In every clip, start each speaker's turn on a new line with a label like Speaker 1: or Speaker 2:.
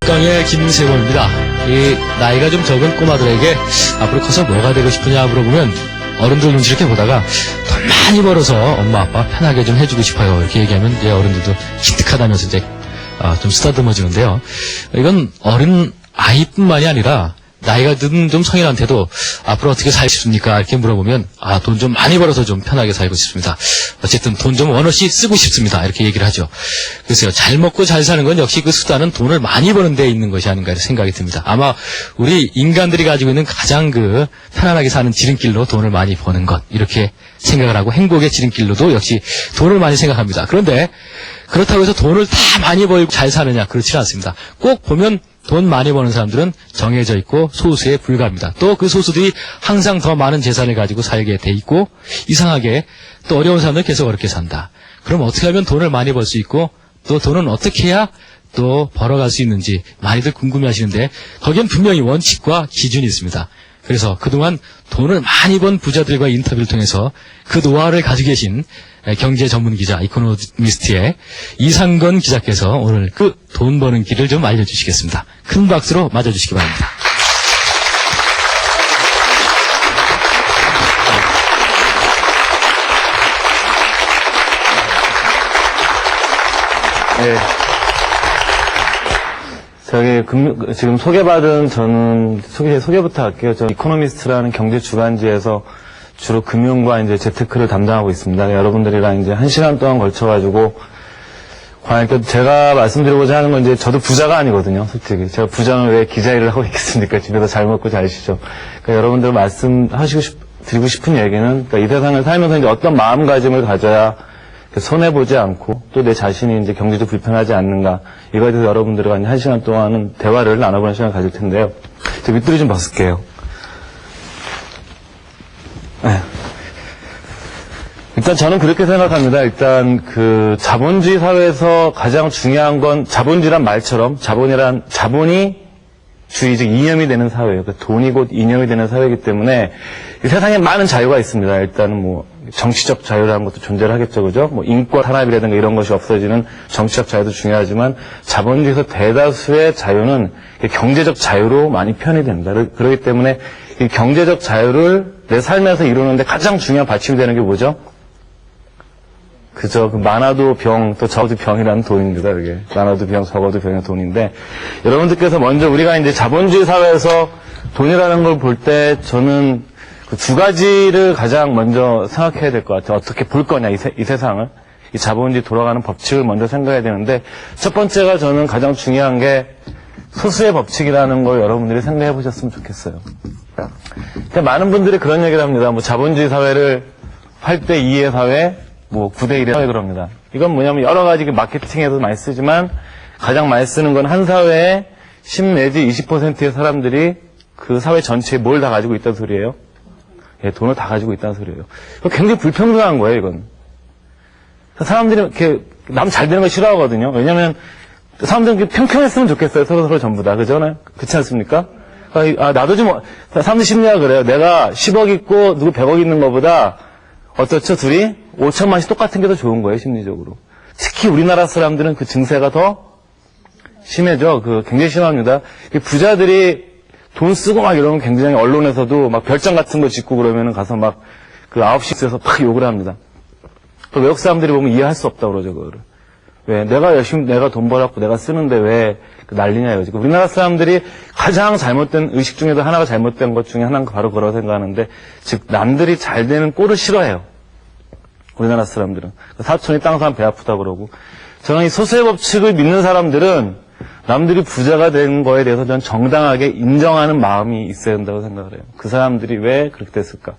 Speaker 1: 북강의 김세곤입니다. 이 나이가 좀 적은 꼬마들에게 앞으로 커서 뭐가 되고 싶으냐 물어보면 어른들 눈치 이렇게 보다가 돈 많이 벌어서 엄마 아빠 편하게 좀 해주고 싶어요. 이렇게 얘기하면 이제 어른들도 기특하다면서 이제 좀 쓰다듬어주는데요. 이건 어린 아이뿐만이 아니라 나이가 든 좀 성인한테도 앞으로 어떻게 살고 싶습니까? 이렇게 물어보면 돈 좀 많이 벌어서 좀 편하게 살고 싶습니다. 어쨌든 돈 좀 원없이 쓰고 싶습니다. 이렇게 얘기를 하죠. 그래서요, 잘 먹고 잘 사는 건 역시 그 수단은 돈을 많이 버는 데 있는 것이 아닌가 생각이 듭니다. 아마 우리 인간들이 가지고 있는 가장 편안하게 사는 지름길로 돈을 많이 버는 것, 이렇게 생각을 하고 행복의 지름길로도 역시 돈을 많이 생각합니다. 그런데 그렇다고 해서 돈을 다 많이 벌고 잘 사느냐? 그렇지 않습니다. 꼭 보면 돈 많이 버는 사람들은 정해져 있고 소수에 불과합니다. 또 그 소수들이 항상 더 많은 재산을 가지고 살게 돼 있고, 이상하게 또 어려운 사람들은 계속 어렵게 산다. 그럼 어떻게 하면 돈을 많이 벌 수 있고, 또 돈은 어떻게 해야 또 벌어갈 수 있는지 많이들 궁금해 하시는데, 거기엔 분명히 원칙과 기준이 있습니다. 그래서 그동안 돈을 많이 번 부자들과 인터뷰를 통해서 그 노하우를 가지고 계신 경제 전문 기자, 이코노미스트의 이상건 기자께서 오늘 그 돈 버는 길을 좀 알려주시겠습니다. 큰 박수로 맞아주시기 바랍니다.
Speaker 2: 네. 지금 소개받은 저는 소개부터 할게요. 저는 이코노미스트라는 경제 주간지에서 주로 금융과 이제 재테크를 담당하고 있습니다. 여러분들이랑 이제 1시간 동안 걸쳐가지고, 과연 제가 말씀드리고자 하는 건 이제 저도 부자가 아니거든요, 솔직히. 제가 부자는 왜 기자 일을 하고 있겠습니까? 집에서 잘 먹고 잘 쉬죠. 그러니까 여러분들 드리고 싶은 얘기는, 그러니까 이 세상을 살면서 이제 어떤 마음가짐을 가져야 손해보지 않고 또 내 자신이 이제 경제도 불편하지 않는가, 이거에 대해서 여러분들과 1시간 동안은 대화를 나눠보는 시간을 가질 텐데요. 저 밑줄이 좀 벗을게요. 네. 일단 저는 그렇게 생각합니다. 일단 그 자본주의 사회에서 가장 중요한 건, 자본주의란 말처럼 자본이 주의적 이념이 되는 사회예요. 그러니까 돈이 곧 이념이 되는 사회이기 때문에 이 세상에 많은 자유가 있습니다. 일단은 뭐 정치적 자유라는 것도 존재를 하겠죠, 그죠? 뭐 인권 탄압이라든가 이런 것이 없어지는 정치적 자유도 중요하지만, 자본주의에서 대다수의 자유는 경제적 자유로 많이 편이 됩니다. 그렇기 때문에 이 경제적 자유를 내 삶에서 이루는데 가장 중요한 받침이 되는 게 뭐죠? 그죠. 많아도 병, 또 적어도 병이라는 돈입니다, 그게. 많아도 병, 적어도 병의 돈인데, 여러분들께서 먼저 우리가 이제 자본주의 사회에서 돈이라는 걸 볼 때, 저는 그 두 가지를 가장 먼저 생각해야 될 것 같아요. 어떻게 볼 거냐, 이 세상을. 이 자본주의 돌아가는 법칙을 먼저 생각해야 되는데, 첫 번째가 저는 가장 중요한 게 소수의 법칙이라는 걸 여러분들이 생각해 보셨으면 좋겠어요. 그러니까 많은 분들이 그런 얘기를 합니다. 뭐 자본주의 사회를 8대 2의 사회, 뭐 9대 1의 사회 그럽니다. 이건 뭐냐면 여러 가지 마케팅에서 많이 쓰지만, 가장 많이 쓰는 건 한 사회에 10 내지 20%의 사람들이 그 사회 전체에 뭘 다 가지고 있다는 소리예요? 예, 돈을 다 가지고 있다는 소리예요. 굉장히 불평등한 거예요, 이건. 사람들이 이렇게 남 잘 되는 거 싫어하거든요. 왜냐면 사람들은 평평했으면 좋겠어요, 서로 전부 다. 그죠? 그렇지 않습니까? 나도 좀, 사람들이 심리가 그래요. 내가 10억 있고 누구 100억 있는 것보다 어떻죠? 둘이 5천만씩 똑같은 게 더 좋은 거예요, 심리적으로. 특히 우리나라 사람들은 그 증세가 더 심해져. 굉장히 심합니다. 부자들이 돈 쓰고 막 이러면 굉장히 언론에서도 막 별장 같은 거 짓고 그러면은 가서 막 9시에서 막 욕을 합니다. 또 외국 사람들이 보면 이해할 수 없다고 그러죠, 그거를. 왜? 내가 돈 벌었고 내가 쓰는데 왜 난리냐 이거지. 우리나라 사람들이 가장 잘못된 의식 중에도 하나가 잘못된 것 중에 하나가 바로 그러고 생각하는데, 즉, 남들이 잘 되는 꼴을 싫어해요. 우리나라 사람들은. 사촌이 땅 사면 배 아프다고 그러고. 저는 이 소수의 법칙을 믿는 사람들은 남들이 부자가 된 거에 대해서 저는 정당하게 인정하는 마음이 있어야 된다고 생각을 해요. 그 사람들이 왜 그렇게 됐을까?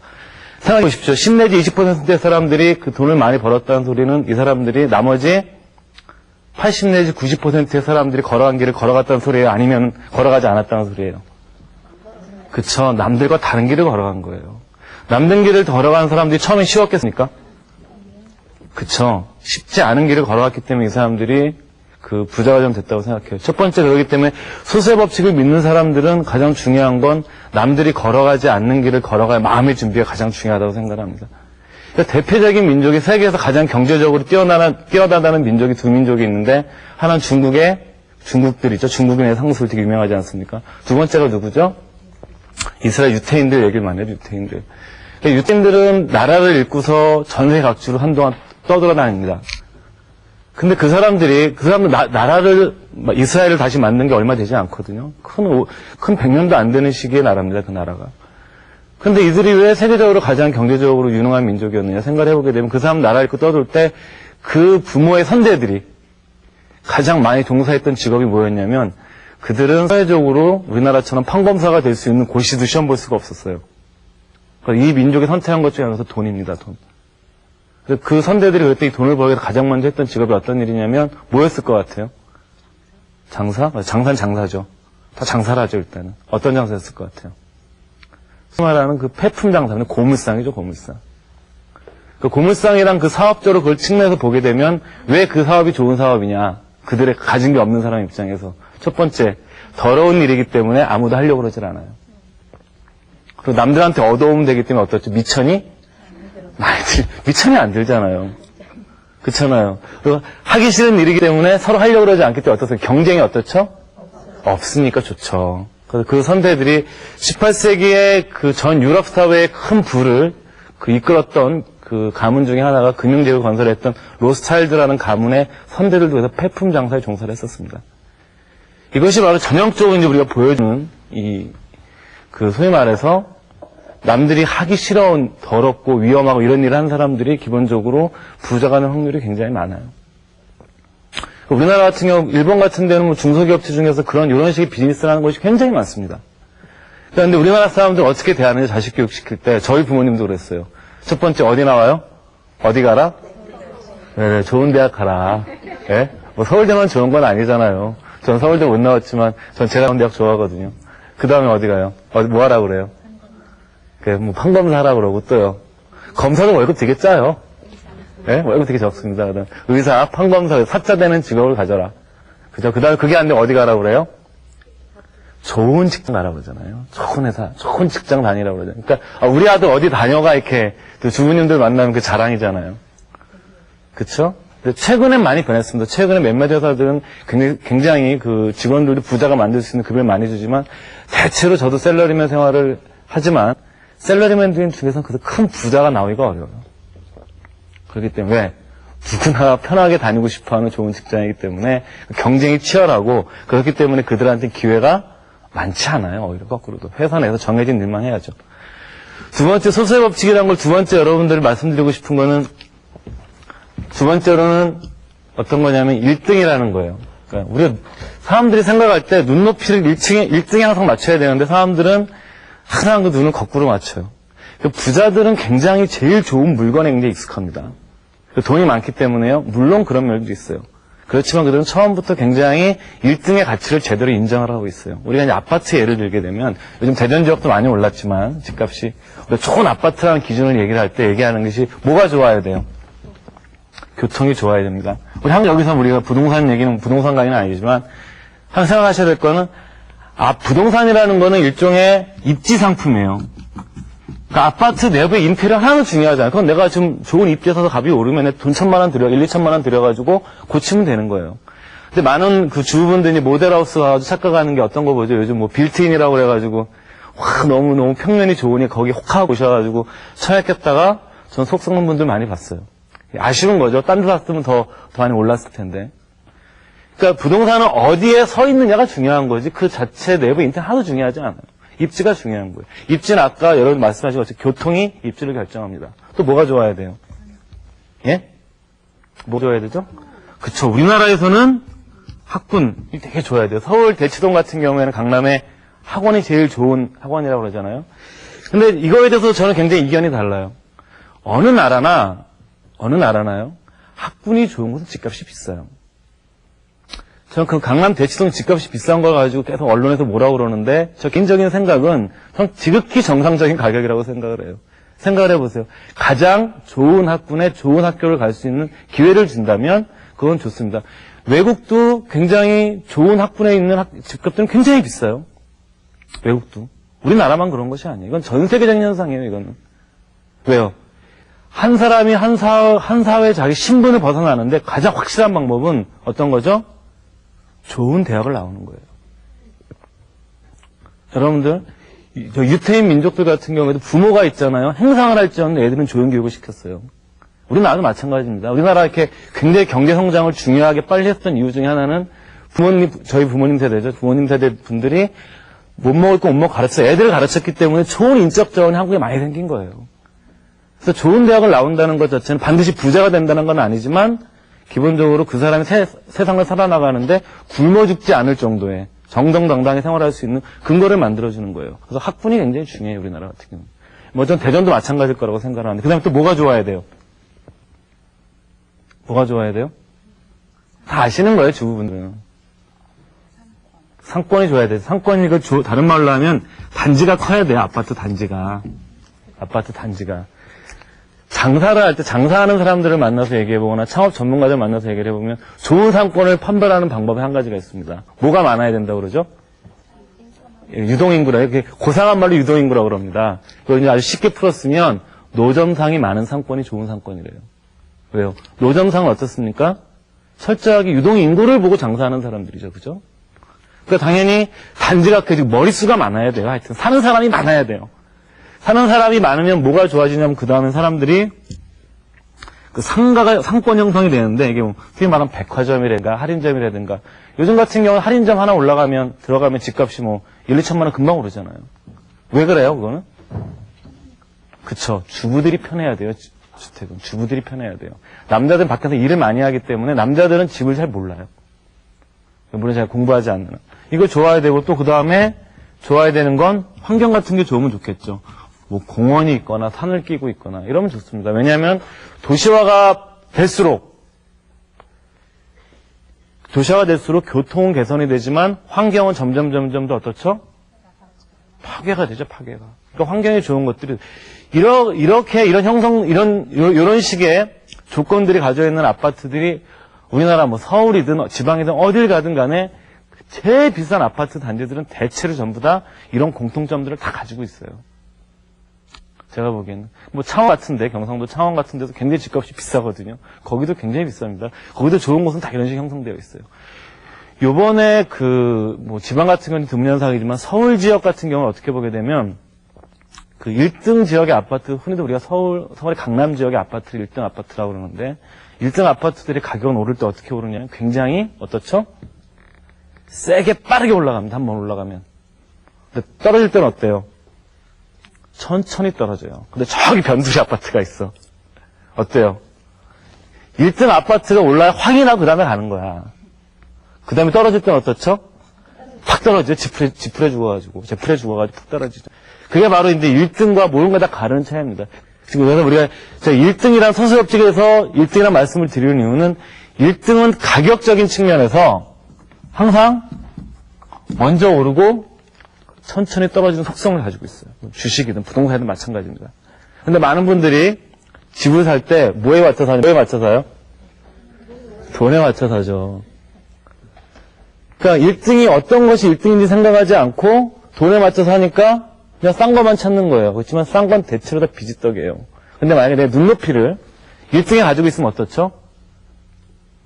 Speaker 2: 생각해 보십시오. 10 내지 20%의 사람들이 그 돈을 많이 벌었다는 소리는, 이 사람들이 나머지 80 내지 90%의 사람들이 걸어간 길을 걸어갔다는 소리예요? 아니면 걸어가지 않았다는 소리예요? 그쵸. 남들과 다른 길을 걸어간 거예요. 남들 길을 걸어간 사람들이 처음엔 쉬웠겠습니까? 그쵸. 쉽지 않은 길을 걸어갔기 때문에 이 사람들이 부자가 좀 됐다고 생각해요. 첫 번째, 그렇기 때문에 소수의 법칙을 믿는 사람들은 가장 중요한 건 남들이 걸어가지 않는 길을 걸어갈 마음의 준비가 가장 중요하다고 생각합니다. 그러니까 대표적인 민족이, 세계에서 가장 경제적으로 뛰어나다는 민족이 두 민족이 있는데, 하나는 중국의 중국들 있죠. 중국인의 상술 되게 유명하지 않습니까? 두 번째가 누구죠? 이스라엘 유태인들 얘기를 많이 해요. 유태인들. 유태인들은 나라를 잃고서 전세 각주로 한동안 떠돌아다닙니다. 근데 그 사람들 나라를, 이스라엘을 다시 만든 게 얼마 되지 않거든요. 큰 100년도 안 되는 시기의 나라입니다, 그 나라가. 근데 이들이 왜 세계적으로 가장 경제적으로 유능한 민족이었느냐 생각을 해보게 되면 그 사람 나라 잃고 떠돌 때 그 부모의 선대들이 가장 많이 종사했던 직업이 뭐였냐면 그들은 사회적으로 우리나라처럼 판검사가 될 수 있는 고시도 시험 볼 수가 없었어요. 그러니까 이 민족이 선택한 것 중에 하나가 돈입니다, 돈. 그래서 그 선대들이 그때 이 돈을 벌기 위해서 가장 먼저 했던 직업이 어떤 일이냐면 뭐였을 것 같아요? 장사? 장사는 장사죠. 다 장사를 하죠, 일단은. 어떤 장사였을 것 같아요? 말하는 그 폐품 장사는 고물상이죠, 고물상. 그 고물상이랑 그 사업적으로 그걸 측면에서 보게 되면 왜 그 사업이 좋은 사업이냐. 그들의 가진 게 없는 사람 입장에서. 첫 번째, 더러운 일이기 때문에 아무도 하려고 그러질 않아요. 그리고 남들한테 얻어오면 되기 때문에 어떻죠? 미천이 안 들잖아요. 그렇잖아요. 그리고 하기 싫은 일이기 때문에 서로 하려고 그러지 않기 때문에 어떠세요? 경쟁이 어떻죠? 없으니까 좋죠. 그래서 그 선대들이 18세기에 그 전 유럽 사회의 큰 부를 이끌었던 그 가문 중에 하나가 금융제국을 건설했던 로스차일드라는 가문의 선대들도 해서 폐품 장사에 종사를 했었습니다. 이것이 바로 전형적으로 이제 우리가 보여주는 소위 말해서 남들이 하기 싫어온 더럽고 위험하고 이런 일을 한 사람들이 기본적으로 부자가 되는 확률이 굉장히 많아요. 우리나라 같은 경우, 일본 같은 데는 뭐 중소기업체 중에서 이런 식의 비즈니스를 하는 것이 굉장히 많습니다. 그런데 우리나라 사람들 어떻게 대하는지 자식 교육 시킬 때 저희 부모님도 그랬어요. 첫 번째 어디 나와요? 어디 가라? 네, 좋은 대학 가라. 네? 뭐 서울대만 좋은 건 아니잖아요. 전 서울대 못 나왔지만 전 제가 나온 대학 좋아하거든요. 그 다음에 어디 가요? 뭐 하라고 그래요? 뭐 판검사 하라고 그러고 또요. 검사도 월급 되게 짜요. 네? 월급 되게 적습니다. 그다음 의사, 판검사, 사자 되는 직업을 가져라. 그죠? 그 다음에 그게 안 되면 어디 가라고 그래요? 좋은 직장 가라고 그러잖아요. 좋은 회사, 좋은 직장 다니라고 그러잖아요. 그러니까 우리 아들 어디 다녀가 이렇게 주부님들 만나면 그 자랑이잖아요. 그쵸? 최근엔 많이 변했습니다. 최근에 몇몇 회사들은 굉장히 그 직원들도 부자가 만들 수 있는 급여를 많이 주지만 대체로 저도 셀러리맨 생활을 하지만 셀러리맨들 중에서는 그래도 큰 부자가 나오기가 어려워요. 그렇기 때문에 왜? 누구나 편하게 다니고 싶어하는 좋은 직장이기 때문에 경쟁이 치열하고 그렇기 때문에 그들한테 기회가 많지 않아요. 오히려 거꾸로도. 회사 내에서 정해진 일만 해야죠. 두 번째 소수의 법칙이라는 걸 두 번째 여러분들 말씀드리고 싶은 거는 두 번째로는 어떤 거냐면 1등이라는 거예요. 그러니까 우리가 사람들이 생각할 때 눈높이를 1등에 항상 맞춰야 되는데 사람들은 항상 그 눈을 거꾸로 맞춰요. 부자들은 굉장히 제일 좋은 물건에 굉장히 익숙합니다. 돈이 많기 때문에요. 물론 그런 면도 있어요. 그렇지만 그들은 처음부터 굉장히 1등의 가치를 제대로 인정을 하고 있어요. 우리가 이제 아파트 예를 들게 되면 요즘 대전 지역도 많이 올랐지만 집값이 좋은 아파트라는 기준을 얘기를 할 때 얘기하는 것이 뭐가 좋아야 돼요? 교통이 좋아야 됩니다. 우리 항상 여기서 우리가 부동산 얘기는 부동산 강의는 아니지만 항상 생각하셔야 될 거는 부동산이라는 거는 일종의 입지 상품이에요. 그러니까 아파트 내부의 인테리어 하나도 중요하지 않아요. 그건 내가 좀 좋은 입지에 서서 값이 오르면 돈 1,000만 원 1-2천만 원 들여가지고 고치면 되는 거예요. 근데 많은 그 주부분들이 모델하우스 가서 착각하는 게 어떤 거 보죠. 요즘 뭐 빌트인이라고 그래가지고 너무 평면이 좋으니 거기 혹하고 오셔가지고 청약했다가 전 속 썩는 분들 많이 봤어요. 아쉬운 거죠. 딴 데 샀으면 더 많이 올랐을 텐데. 그러니까 부동산은 어디에 서 있느냐가 중요한 거지 그 자체 내부 인테리어 하나도 중요하지 않아요. 입지가 중요한 거예요. 입지는 아까 여러분 말씀하신 것처럼 교통이 입지를 결정합니다. 또 뭐가 좋아야 돼요? 예? 뭐 좋아야 되죠? 그쵸. 우리나라에서는 학군이 되게 좋아야 돼요. 서울 대치동 같은 경우에는 강남에 학원이 제일 좋은 학원이라고 그러잖아요. 근데 이거에 대해서 저는 굉장히 이견이 달라요. 어느 나라나요? 학군이 좋은 곳은 집값이 비싸요. 저는 그 강남 대치동 집값이 비싼 걸 가지고 계속 언론에서 뭐라고 그러는데 저 개인적인 생각은 지극히 정상적인 가격이라고 생각을 해요. 생각을 해보세요. 가장 좋은 학군에 좋은 학교를 갈 수 있는 기회를 준다면 그건 좋습니다. 외국도 굉장히 좋은 학군에 있는 집값들은 굉장히 비싸요. 외국도. 우리나라만 그런 것이 아니에요. 이건 전 세계적인 현상이에요. 이거는. 왜요? 한 사람이 한 사회에 자기 신분을 벗어나는데 가장 확실한 방법은 어떤 거죠? 좋은 대학을 나오는 거예요. 여러분들, 저 유태인 민족들 같은 경우에도 부모가 있잖아요. 행상을 할지 않는 애들은 좋은 교육을 시켰어요. 우리나라도 마찬가지입니다. 우리나라 이렇게 굉장히 경제 성장을 중요하게 빨리 했던 이유 중에 하나는 저희 부모님 세대죠. 부모님 세대 분들이 못 먹을 거 못 먹고 애들을 가르쳤기 때문에 좋은 인적 자원이 한국에 많이 생긴 거예요. 그래서 좋은 대학을 나온다는 것 자체는 반드시 부자가 된다는 건 아니지만 기본적으로 그 사람이 세상을 살아나가는데 굶어 죽지 않을 정도의 정정당당히 생활할 수 있는 근거를 만들어주는 거예요. 그래서 학군이 굉장히 중요해요, 우리나라 같은 경우는. 뭐 전 대전도 마찬가지일 거라고 생각을 하는데, 그 다음에 또 뭐가 좋아야 돼요? 뭐가 좋아야 돼요? 다 아시는 거예요, 주부분들은. 상권이 좋아야 돼요. 상권이 다른 말로 하면 단지가 커야 돼요, 아파트 단지가. 장사를 할 때 장사하는 사람들을 만나서 얘기해보거나 창업 전문가들 만나서 얘기를 해보면 좋은 상권을 판별하는 방법이 한 가지가 있습니다. 뭐가 많아야 된다고 그러죠? 유동인구라. 이렇게 고상한 말로 유동인구라고 그럽니다. 그걸 이제 아주 쉽게 풀었으면 노점상이 많은 상권이 좋은 상권이래요. 왜요? 노점상은 어떻습니까? 철저하게 유동인구를 보고 장사하는 사람들이죠. 그죠? 그러니까 당연히 단지가 커지고 머릿수가 많아야 돼요. 하여튼 사는 사람이 많아야 돼요. 사는 사람이 많으면 뭐가 좋아지냐면 그 다음에 사람들이 그 상권 형성이 되는데 이게 뭐 특히 말하면 백화점이라든가 할인점이라든가 요즘 같은 경우는 할인점 하나 들어가면 집값이 뭐 1, 2천만 원 금방 오르잖아요. 왜 그래요, 그거는? 그쵸. 주부들이 편해야 돼요, 주택은. 주부들이 편해야 돼요. 남자들은 밖에서 일을 많이 하기 때문에 남자들은 집을 잘 몰라요. 물론 제가 공부하지 않는. 이걸 좋아야 되고 또 그 다음에 좋아야 되는 건 환경 같은 게 좋으면 좋겠죠. 뭐 공원이 있거나 산을 끼고 있거나 이러면 좋습니다. 왜냐하면 도시화가 될수록 교통은 개선이 되지만 환경은 점점 더 어떻죠? 파괴가 되죠, 파괴가. 그러니까 환경이 좋은 것들이 이런 식의 조건들이 가져 있는 아파트들이 우리나라 뭐 서울이든 지방이든 어딜 가든 간에 제일 비싼 아파트 단지들은 대체로 전부 다 이런 공통점들을 다 가지고 있어요. 제가 보기에는. 뭐 경상도 창원 같은 데도 굉장히 집값이 비싸거든요. 거기도 굉장히 비쌉니다. 거기도 좋은 곳은 다 이런 식으로 형성되어 있어요. 요번에 지방 같은 건 드문 현상이지만 서울 지역 같은 경우는 어떻게 보게 되면 1등 지역의 아파트, 흔히도 우리가 서울의 강남 지역의 아파트를 1등 아파트라고 그러는데 1등 아파트들이 가격은 오를 때 어떻게 오르냐면 굉장히 어떻죠? 세게 빠르게 올라갑니다. 한번 올라가면. 근데 떨어질 때는 어때요? 천천히 떨어져요. 근데 저기 변두리 아파트가 있어. 어때요? 1등 아파트가 올라야 확인하고 그 다음에 가는 거야. 그 다음에 떨어질 때는 어떻죠? 팍 떨어지죠. 지풀에 죽어가지고 푹 떨어지죠. 그게 바로 이제 1등과 모든 걸 다 가르는 차이입니다. 그래서 우리가 1등이란 서술업직에서 1등이란 말씀을 드리는 이유는 1등은 가격적인 측면에서 항상 먼저 오르고 천천히 떨어지는 속성을 가지고 있어요. 주식이든 부동산이든 마찬가지입니다. 근데 많은 분들이 집을 살 때 뭐에 맞춰 사요? 돈에 맞춰 사죠. 그러니까 1등이 어떤 것이 1등인지 생각하지 않고 돈에 맞춰 사니까 그냥 싼 것만 찾는 거예요. 그렇지만 싼 건 대체로 다 비지떡이에요. 근데 만약에 내 눈높이를 1등에 가지고 있으면 어떻죠?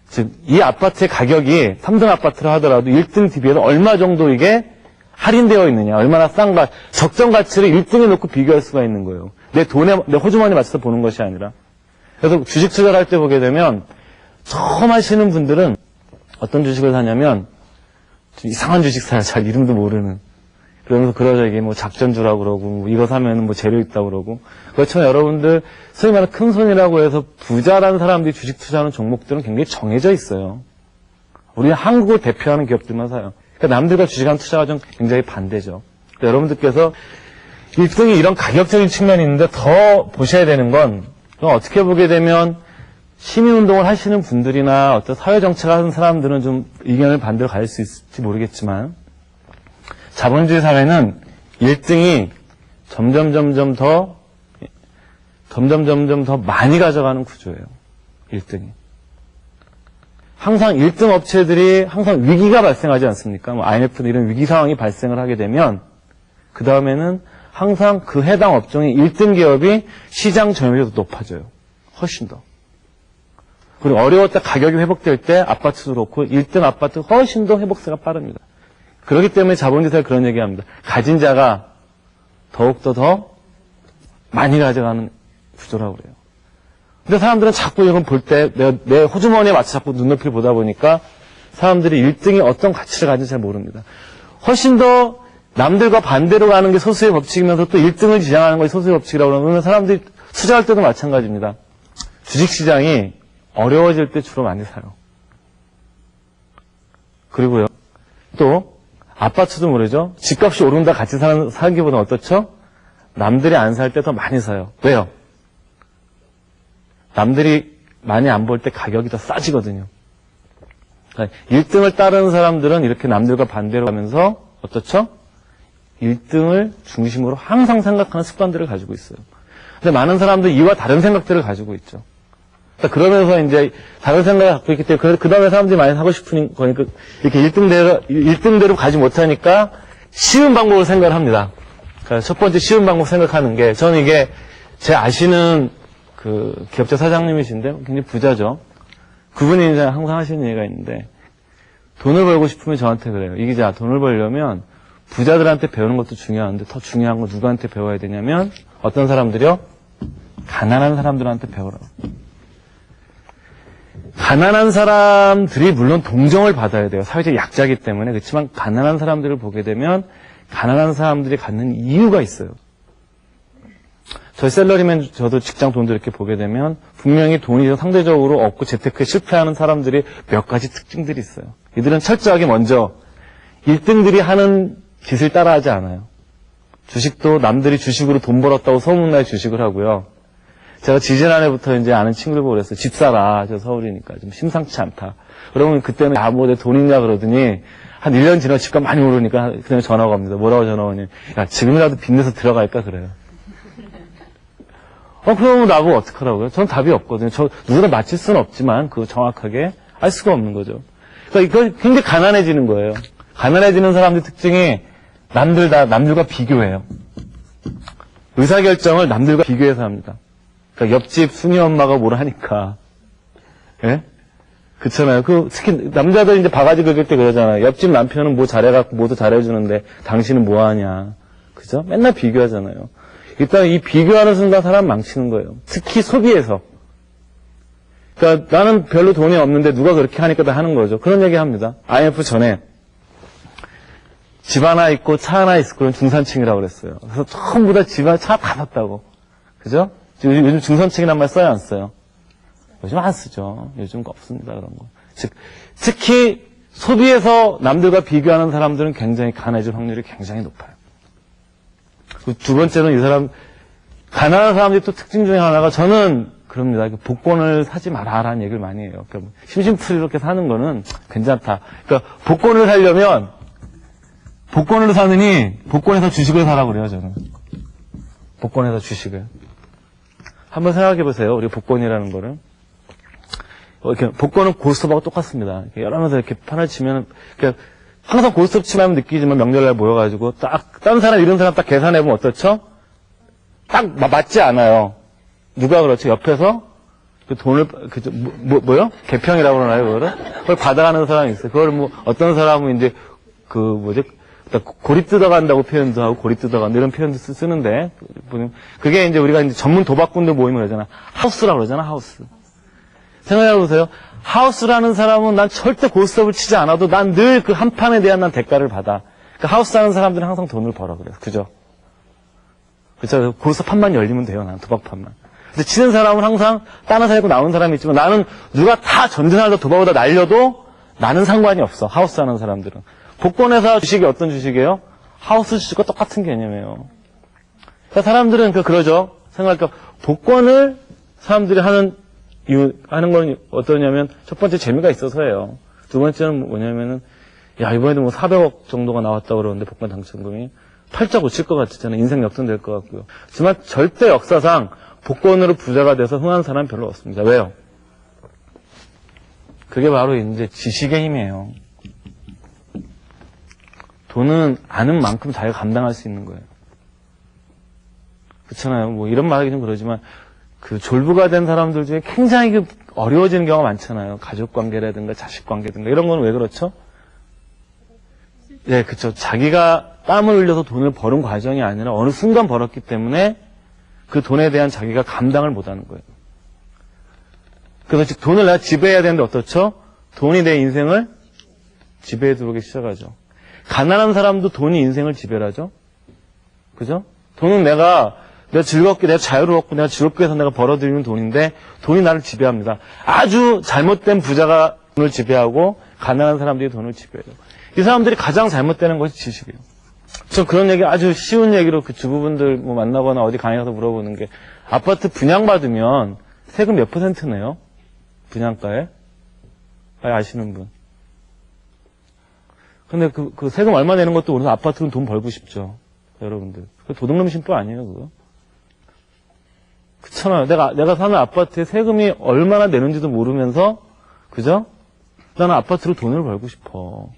Speaker 2: 즉, 이 아파트의 가격이 3등 아파트라 하더라도 1등 DB에서 얼마 정도 이게 할인되어 있느냐, 얼마나 싼가, 적정 가치를 1등에 놓고 비교할 수가 있는 거예요. 내 호주머니에 맞춰서 보는 것이 아니라. 그래서 주식 투자를 할 때 보게 되면 처음 하시는 분들은 어떤 주식을 사냐면 좀 이상한 주식 사요. 잘 이름도 모르는. 그러면서 그러자 이게 뭐 작전주라고 그러고, 뭐 이거 사면 뭐 재료 있다고 그러고. 그렇지만 여러분들, 소위 말하는 큰 손이라고 해서 부자라는 사람들이 주식 투자하는 종목들은 굉장히 정해져 있어요. 우리는 한국을 대표하는 기업들만 사요. 그러니까 남들과 주식하는 투자가 좀 굉장히 반대죠. 그러니까 여러분들께서 1등이 이런 가격적인 측면이 있는데 더 보셔야 되는 건, 어떻게 보게 되면 시민운동을 하시는 분들이나 어떤 사회정책 하는 사람들은 좀 의견을 반대로 가질 수 있을지 모르겠지만, 자본주의 사회는 1등이 점점 더 많이 가져가는 구조예요. 1등이. 항상 1등 업체들이 항상 위기가 발생하지 않습니까? 뭐 IMF나 이런 위기 상황이 발생을 하게 되면 그 다음에는 항상 그 해당 업종의 1등 기업이 시장 점유율이 더 높아져요. 훨씬 더. 그리고 어려웠다 가격이 회복될 때 아파트도 그렇고 1등 아파트 훨씬 더 회복세가 빠릅니다. 그렇기 때문에 자본주의사가 그런 얘기합니다. 가진 자가 더욱더 더 많이 가져가는 구조라고 그래요. 근데 사람들은 자꾸 이런 볼 때 내 호주머니에 맞춰 자꾸 눈높이를 보다 보니까 사람들이 1등이 어떤 가치를 가진지 잘 모릅니다. 훨씬 더 남들과 반대로 가는 게 소수의 법칙이면서 또 1등을 지향하는 것이 소수의 법칙이라고 그러면 사람들이 투자할 때도 마찬가지입니다. 주식시장이 어려워질 때 주로 많이 사요. 그리고요, 또 아파트도 모르죠. 집값이 오른다 같이 사기보다 어떻죠? 남들이 안 살 때 더 많이 사요. 왜요? 남들이 많이 안 볼 때 가격이 더 싸지거든요. 1등을 따르는 사람들은 이렇게 남들과 반대로 가면서 어떻죠? 1등을 중심으로 항상 생각하는 습관들을 가지고 있어요. 근데 많은 사람들은 이와 다른 생각들을 가지고 있죠. 그러면서 이제 다른 생각을 갖고 있기 때문에 그 다음에 사람들이 많이 사고 싶은 거니까 이렇게 1등대로 가지 못하니까 쉬운 방법을 생각을 합니다. 그러니까 첫 번째 쉬운 방법 생각하는 게 저는 이게 제 아시는 그 기업체 사장님이신데 굉장히 부자죠. 그분이 이제 항상 하시는 얘기가 있는데 돈을 벌고 싶으면 저한테 그래요. 이 기자 돈을 벌려면 부자들한테 배우는 것도 중요한데 더 중요한 건 누구한테 배워야 되냐면 어떤 사람들이요? 가난한 사람들한테 배우라고. 가난한 사람들이 물론 동정을 받아야 돼요. 사회적 약자이기 때문에. 그렇지만 가난한 사람들을 보게 되면 가난한 사람들이 갖는 이유가 있어요. 저희 셀러리맨 저도 직장 돈도 이렇게 보게 되면 분명히 돈이 상대적으로 없고 재테크에 실패하는 사람들이 몇 가지 특징들이 있어요. 이들은 철저하게 먼저 1등들이 하는 짓을 따라하지 않아요. 주식도 남들이 주식으로 돈 벌었다고 소문나야 주식을 하고요. 제가 지지난해부터 이제 아는 친구들 보고 그랬어요. 집 사라. 저 서울이니까 좀 심상치 않다. 그러면 그때는 뭐 내 돈 있냐 그러더니 한 1년 지나고 집값 많이 오르니까 그냥 전화가 옵니다. 뭐라고 전화가 오니? 야, 지금이라도 빚내서 들어갈까 그래요. 그러면 나보고 어떡하라고요? 전 답이 없거든요. 누구나 맞힐 수는 없지만 그거 정확하게 알 수가 없는 거죠. 그러니까 이거 굉장히 가난해지는 거예요. 가난해지는 사람들 특징이 남들과 비교해요. 의사결정을 남들과 비교해서 합니다. 그러니까 옆집 순이 엄마가 뭘 하니까. 예? 그렇잖아요. 특히 남자들 이제 바가지 긁을 때 그러잖아요. 옆집 남편은 뭐 잘해갖고 뭐도 잘해주는데 당신은 뭐 하냐. 그죠? 맨날 비교하잖아요. 일단 이 비교하는 순간 사람 망치는 거예요. 특히 소비에서. 그러니까 나는 별로 돈이 없는데 누가 그렇게 하니까 다 하는 거죠. 그런 얘기 합니다. IMF 전에 집 하나 있고 차 하나 있을 거는 중산층이라고 그랬어요. 그래서 전부 다 집안 차 다 샀다고. 그죠? 요즘 중산층이란 말 써요, 안 써요? 요즘 안 쓰죠. 요즘 없습니다, 그런 거. 즉, 특히 소비에서 남들과 비교하는 사람들은 굉장히 가난해질 확률이 굉장히 높아요. 두 번째는 이 사람, 가난한 사람들이 또 특징 중에 하나가 저는 그럽니다. 복권을 사지 마라라는 얘기를 많이 해요. 그러니까 심심풀이 이렇게 사는 거는 괜찮다. 그러니까 복권을 사려면 복권을 사느니 복권에서 주식을 사라고 그래요, 저는. 복권에서 주식을. 한번 생각해 보세요. 우리 복권이라는 거를. 이렇게 복권은 고스톱하고 똑같습니다. 여러 명서 이렇게 판을 치면, 그러니까 항상 고스톱 치면 느끼지만 명절날 모여가지고 딱, 다른 사람, 이런 사람 딱 계산해보면 어떻죠? 딱 맞지 않아요. 누가 그렇죠? 옆에서 그 돈을, 뭐요? 개평이라고 그러나요, 그거를? 그걸 받아가는 사람이 있어요. 그걸 어떤 사람은 이제, 고리 뜯어간다고 표현도 하고, 고리 뜯어간다, 이런 표현도 쓰는데, 그게 이제 우리가 이제 전문 도박꾼들 모임을 그러잖아. 하우스라고 그러잖아, 하우스. 생각해보세요. 하우스라는 사람은 난 절대 고스톱을 치지 않아도 난 늘 그 한 판에 대한 난 대가를 받아. 그 하우스 하는 사람들은 항상 돈을 벌어, 그래요. 그죠? 그렇죠. 고스톱 판만 열리면 돼요, 난 도박판만. 근데 치는 사람은 항상 다른 사람이고 나오는 사람이 있지만 나는 누가 다 전전하다 도박보다 날려도 나는 상관이 없어. 하우스 하는 사람들은. 복권회사 주식이 어떤 주식이에요? 하우스 주식과 똑같은 개념이에요. 그러니까 사람들은 그러죠. 생각할까 복권을 사람들이 하는 건 어떠냐면 첫 번째 재미가 있어서예요. 두 번째는 뭐냐면은 야 이번에도 400억 정도가 나왔다고 그러는데 복권 당첨금이 팔자 고칠 것 같잖아요. 인생 역전될 것 같고요. 하지만 절대 역사상 복권으로 부자가 돼서 흥한 사람은 별로 없습니다. 왜요? 그게 바로 이제 지식의 힘이에요. 돈은 아는 만큼 자기가 감당할 수 있는 거예요. 그렇잖아요. 이런 말 하기 좀 그러지만, 졸부가 된 사람들 중에 굉장히 어려워지는 경우가 많잖아요. 가족 관계라든가 자식 관계든가 이런 건 왜 그렇죠? 네, 그렇죠. 자기가 땀을 흘려서 돈을 버는 과정이 아니라 어느 순간 벌었기 때문에 그 돈에 대한 자기가 감당을 못하는 거예요. 그래서 즉 돈을 내가 지배해야 되는데 어떻죠? 돈이 내 인생을 지배해 들어오기 시작하죠. 가난한 사람도 돈이 인생을 지배를 하죠. 그죠? 돈은 내가 즐겁게, 내가 자유롭고 내가 즐겁게 해서 내가 벌어들이는 돈인데 돈이 나를 지배합니다. 아주 잘못된 부자가 돈을 지배하고 가난한 사람들이 돈을 지배해요. 이 사람들이 가장 잘못되는 것이 지식이에요. 저 그런 얘기 아주 쉬운 얘기로 그 주부분들 뭐 만나거나 어디 강의 가서 물어보는 게 아파트 분양받으면 세금 몇 % 내요? 분양가에? 아시는 분. 근데 그 세금 얼마 내는 것도 우리는 아파트는 돈 벌고 싶죠. 여러분들. 그 도둑놈 심보 아니에요, 그거? 그렇잖아요. 내가 사는 아파트에 세금이 얼마나 내는지도 모르면서, 그죠? 나는 아파트로 돈을 벌고 싶어.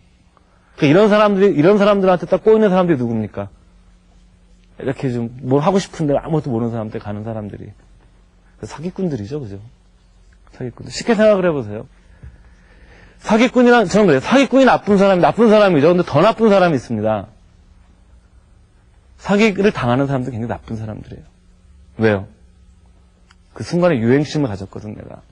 Speaker 2: 그러니까 이런 사람들한테 딱 꼬이는 사람들이 누굽니까? 이렇게 좀 뭘 하고 싶은데 아무것도 모르는 사람들 가는 사람들이. 사기꾼들이죠, 그죠? 사기꾼들. 쉽게 생각을 해보세요. 사기꾼이란, 저는 그래요. 사기꾼이 나쁜 사람이죠. 근데 더 나쁜 사람이 있습니다. 사기를 당하는 사람도 굉장히 나쁜 사람들이에요. 왜요? 그 순간에 유행심을 가졌거든, 내가.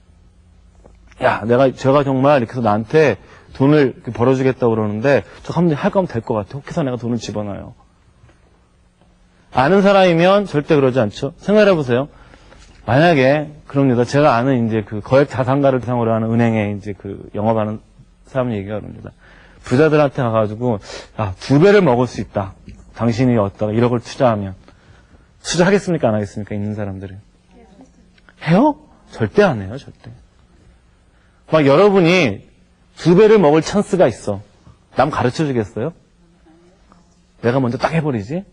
Speaker 2: 제가 정말 이렇게 해서 나한테 돈을 이렇게 벌어주겠다고 그러는데, 저 한번 할 거면 될 것 같아. 혹해서 내가 돈을 집어넣어요. 아는 사람이면 절대 그러지 않죠? 생각해보세요. 만약에, 그럽니다. 제가 아는 이제 그 거액 자산가를 대상으로 하는 은행에 이제 그 영업하는 사람 얘기가 그럽니다. 부자들한테 가가지고, 2배를 먹을 수 있다. 당신이 어디다가 1억을 투자하면. 투자하겠습니까? 안 하겠습니까? 있는 사람들은. 해요? 절대 안 해요, 절대. 막 여러분이 2배를 먹을 찬스가 있어. 남 가르쳐 주겠어요? 내가 먼저 딱 해버리지?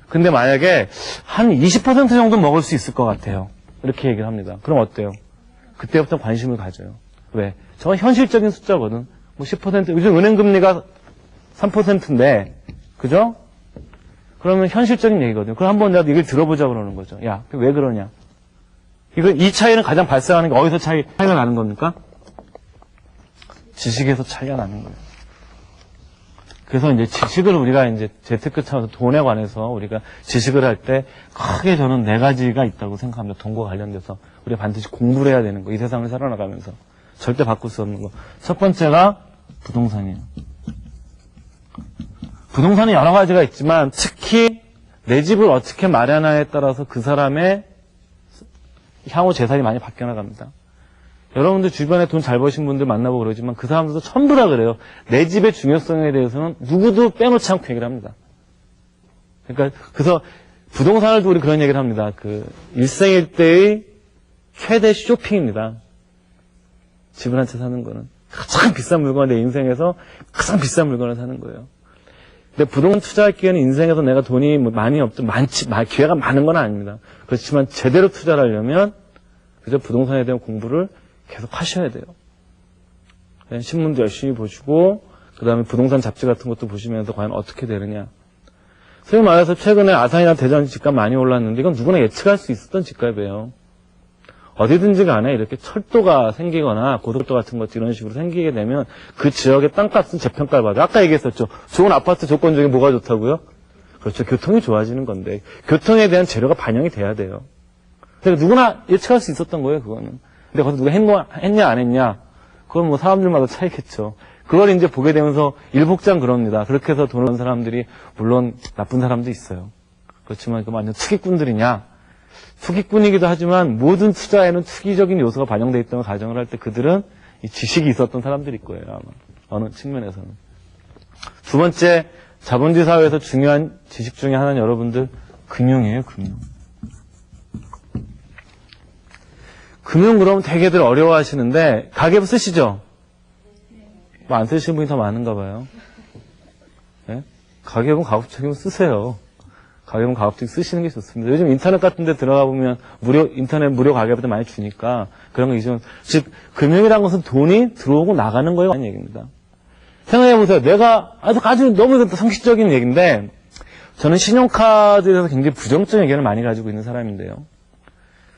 Speaker 2: 근데 만약에 한 20% 정도 먹을 수 있을 것 같아요. 이렇게 얘기를 합니다. 그럼 어때요? 그때부터 관심을 가져요. 왜? 저건 현실적인 숫자거든. 뭐 10%, 요즘 은행 금리가 3%인데, 그죠? 그러면 현실적인 얘기거든요. 그럼 한번 내가 이걸 들어보자 그러는 거죠. 야, 왜 그러냐? 이 차이는 가장 발생하는 게 어디서 차이가 나는 겁니까? 지식에서 차이가 나는 거예요. 그래서 이제 지식을 우리가 이제 재테크 차원에서 돈에 관해서 우리가 지식을 할 때 크게 저는 4가지가 있다고 생각합니다. 돈과 관련돼서 우리가 반드시 공부를 해야 되는 거. 이 세상을 살아나가면서. 절대 바꿀 수 없는 거. 첫 번째가 부동산이에요. 부동산이 여러 가지가 있지만 특히 내 집을 어떻게 마련하냐에 따라서 그 사람의 향후 재산이 많이 바뀌어 나갑니다. 여러분들 주변에 돈 잘 버신 분들 만나보고 그러지만 그 사람들도 전부 다 그래요. 내 집의 중요성에 대해서는 누구도 빼놓지 않고 얘기를 합니다. 그러니까 그래서 부동산을 두고 우리 그런 얘기를 합니다. 그 일생일대의 최대 쇼핑입니다. 집을 한 채 사는 거는 가장 비싼 물건을 내 인생에서 가장 비싼 물건을 사는 거예요. 근데 부동산 투자할 기회는 인생에서 내가 돈이 많이 없든 기회가 많은 건 아닙니다. 그렇지만 제대로 투자를 하려면 그저 부동산에 대한 공부를 계속 하셔야 돼요. 신문도 열심히 보시고 그 다음에 부동산 잡지 같은 것도 보시면서 과연 어떻게 되느냐. 소위 말해서 최근에 아산이나 대전 집값 많이 올랐는데 이건 누구나 예측할 수 있었던 집값이에요. 어디든지 간에 이렇게 철도가 생기거나 고속도 같은 것도 이런 식으로 생기게 되면 그 지역의 땅값은 재평가를 받아요. 아까 얘기했었죠. 좋은 아파트 조건 중에 뭐가 좋다고요? 그렇죠. 교통이 좋아지는 건데 교통에 대한 재료가 반영이 돼야 돼요. 그러니까 누구나 예측할 수 있었던 거예요, 그거는. 근데 거기서 누가 했냐 안 했냐? 그건 뭐 사람들마다 차이겠죠. 그걸 이제 보게 되면서 일복장 그럽니다. 그렇게 해서 돈을 번 사람들이 물론 나쁜 사람도 있어요. 그렇지만 그 완전 투기꾼들이냐? 투기꾼이기도 하지만 모든 투자에는 투기적인 요소가 반영되어 있다는 가정을 할 때 그들은 이 지식이 있었던 사람들일 거예요, 아마. 어느 측면에서는. 두 번째, 자본주의 사회에서 중요한 지식 중에 하나는 여러분들 금융이에요, 금융. 금융 그러면 되게들 어려워하시는데 가계부 쓰시죠? 뭐 안 쓰시는 분이 더 많은가 봐요. 네? 가계부 가급적이면 쓰세요. 가계부 가급적 쓰시는 게 좋습니다. 요즘 인터넷 같은 데 들어가 보면 인터넷 무료 가계부도 많이 주니까 그런 거 있으면 즉 금융이라는 것은 돈이 들어오고 나가는 거예요. 하는 얘기입니다. 생각해 보세요. 내가 아주 너무 상식적인 얘기인데 저는 신용카드에 대해서 굉장히 부정적인 의견을 많이 가지고 있는 사람인데요.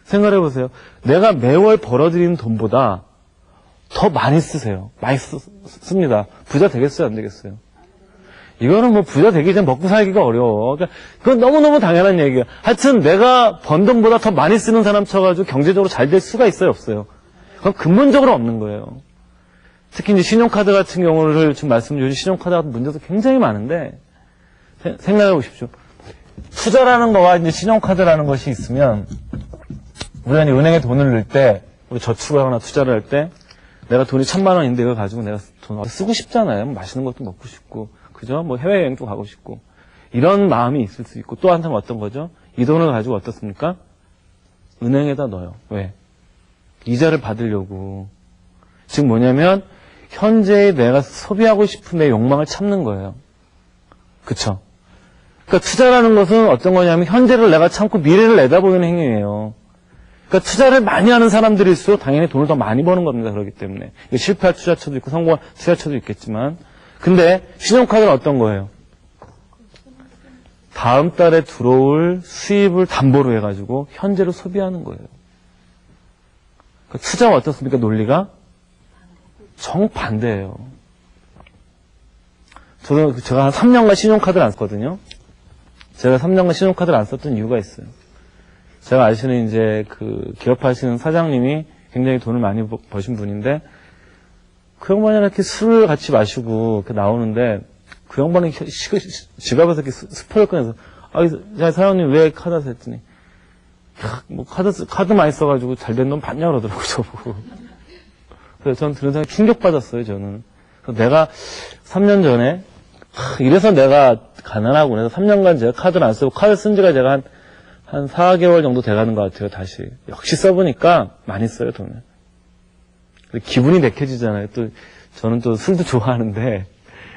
Speaker 2: 생각해보세요. 내가 매월 벌어들이는 돈보다 더 많이 쓰세요. 많이 씁니다. 부자 되겠어요? 안 되겠어요? 이거는 뭐 부자 되기 전에 먹고 살기가 어려워. 그러니까 그건 너무너무 당연한 얘기예요. 하여튼 내가 번 돈보다 더 많이 쓰는 사람 쳐가지고 경제적으로 잘 될 수가 있어요? 없어요? 그건 근본적으로 없는 거예요. 특히 이제 신용카드 같은 경우를 지금 말씀드린 신용카드 같은 문제도 굉장히 많은데 생각해 보십시오. 투자라는 거와 이제 신용카드라는 것이 있으면 우리가 이제 은행에 돈을 넣을 때 우리 저축을 하거나 투자를 할 때 내가 돈이 1,000만 원인데 이걸 가지고 내가 돈 쓰고 싶잖아요. 맛있는 것도 먹고 싶고 그죠? 뭐 해외여행도 가고 싶고 이런 마음이 있을 수 있고 또 한편 어떤 거죠? 이 돈을 가지고 어떻습니까? 은행에다 넣어요. 왜? 이자를 받으려고. 즉 뭐냐면 현재의 내가 소비하고 싶은 내 욕망을 참는 거예요. 그쵸? 그러니까 투자라는 것은 어떤 거냐면 현재를 내가 참고 미래를 내다보는 행위예요. 그러니까 투자를 많이 하는 사람들일수록 당연히 돈을 더 많이 버는 겁니다. 그렇기 때문에. 실패할 투자처도 있고 성공할 투자처도 있겠지만 근데 신용카드는 어떤 거예요? 다음 달에 들어올 수입을 담보로 해가지고 현재로 소비하는 거예요. 그러니까 투자가 어떻습니까? 논리가? 정반대예요. 제가 한 3년간 신용카드를 안 썼거든요. 제가 3년간 신용카드를 안 썼던 이유가 있어요. 제가 아시는 이제 그 기업하시는 사장님이 굉장히 돈을 많이 버신 분인데 그 양반이랑 이렇게 술을 같이 마시고 이렇게 나오는데 그 양반이 지갑에서 이렇게 스포를 꺼내서 야 사장님 왜 카드 하세요? 했더니 뭐 카드 많이 써가지고 잘된 돈 받냐 그러더라고요 저보고. 그래서 저는 들은 생각에 충격받았어요 저는. 그래서 내가 3년 전에 이래서 내가 가난하구나 해서 3년간 제가 카드를 안 쓰고 카드 쓴 지가 제가 한 4개월 정도 돼가는 것 같아요 다시. 역시 써보니까 많이 써요 돈을. 기분이 내켜지잖아요. 또 저는 또 술도 좋아하는데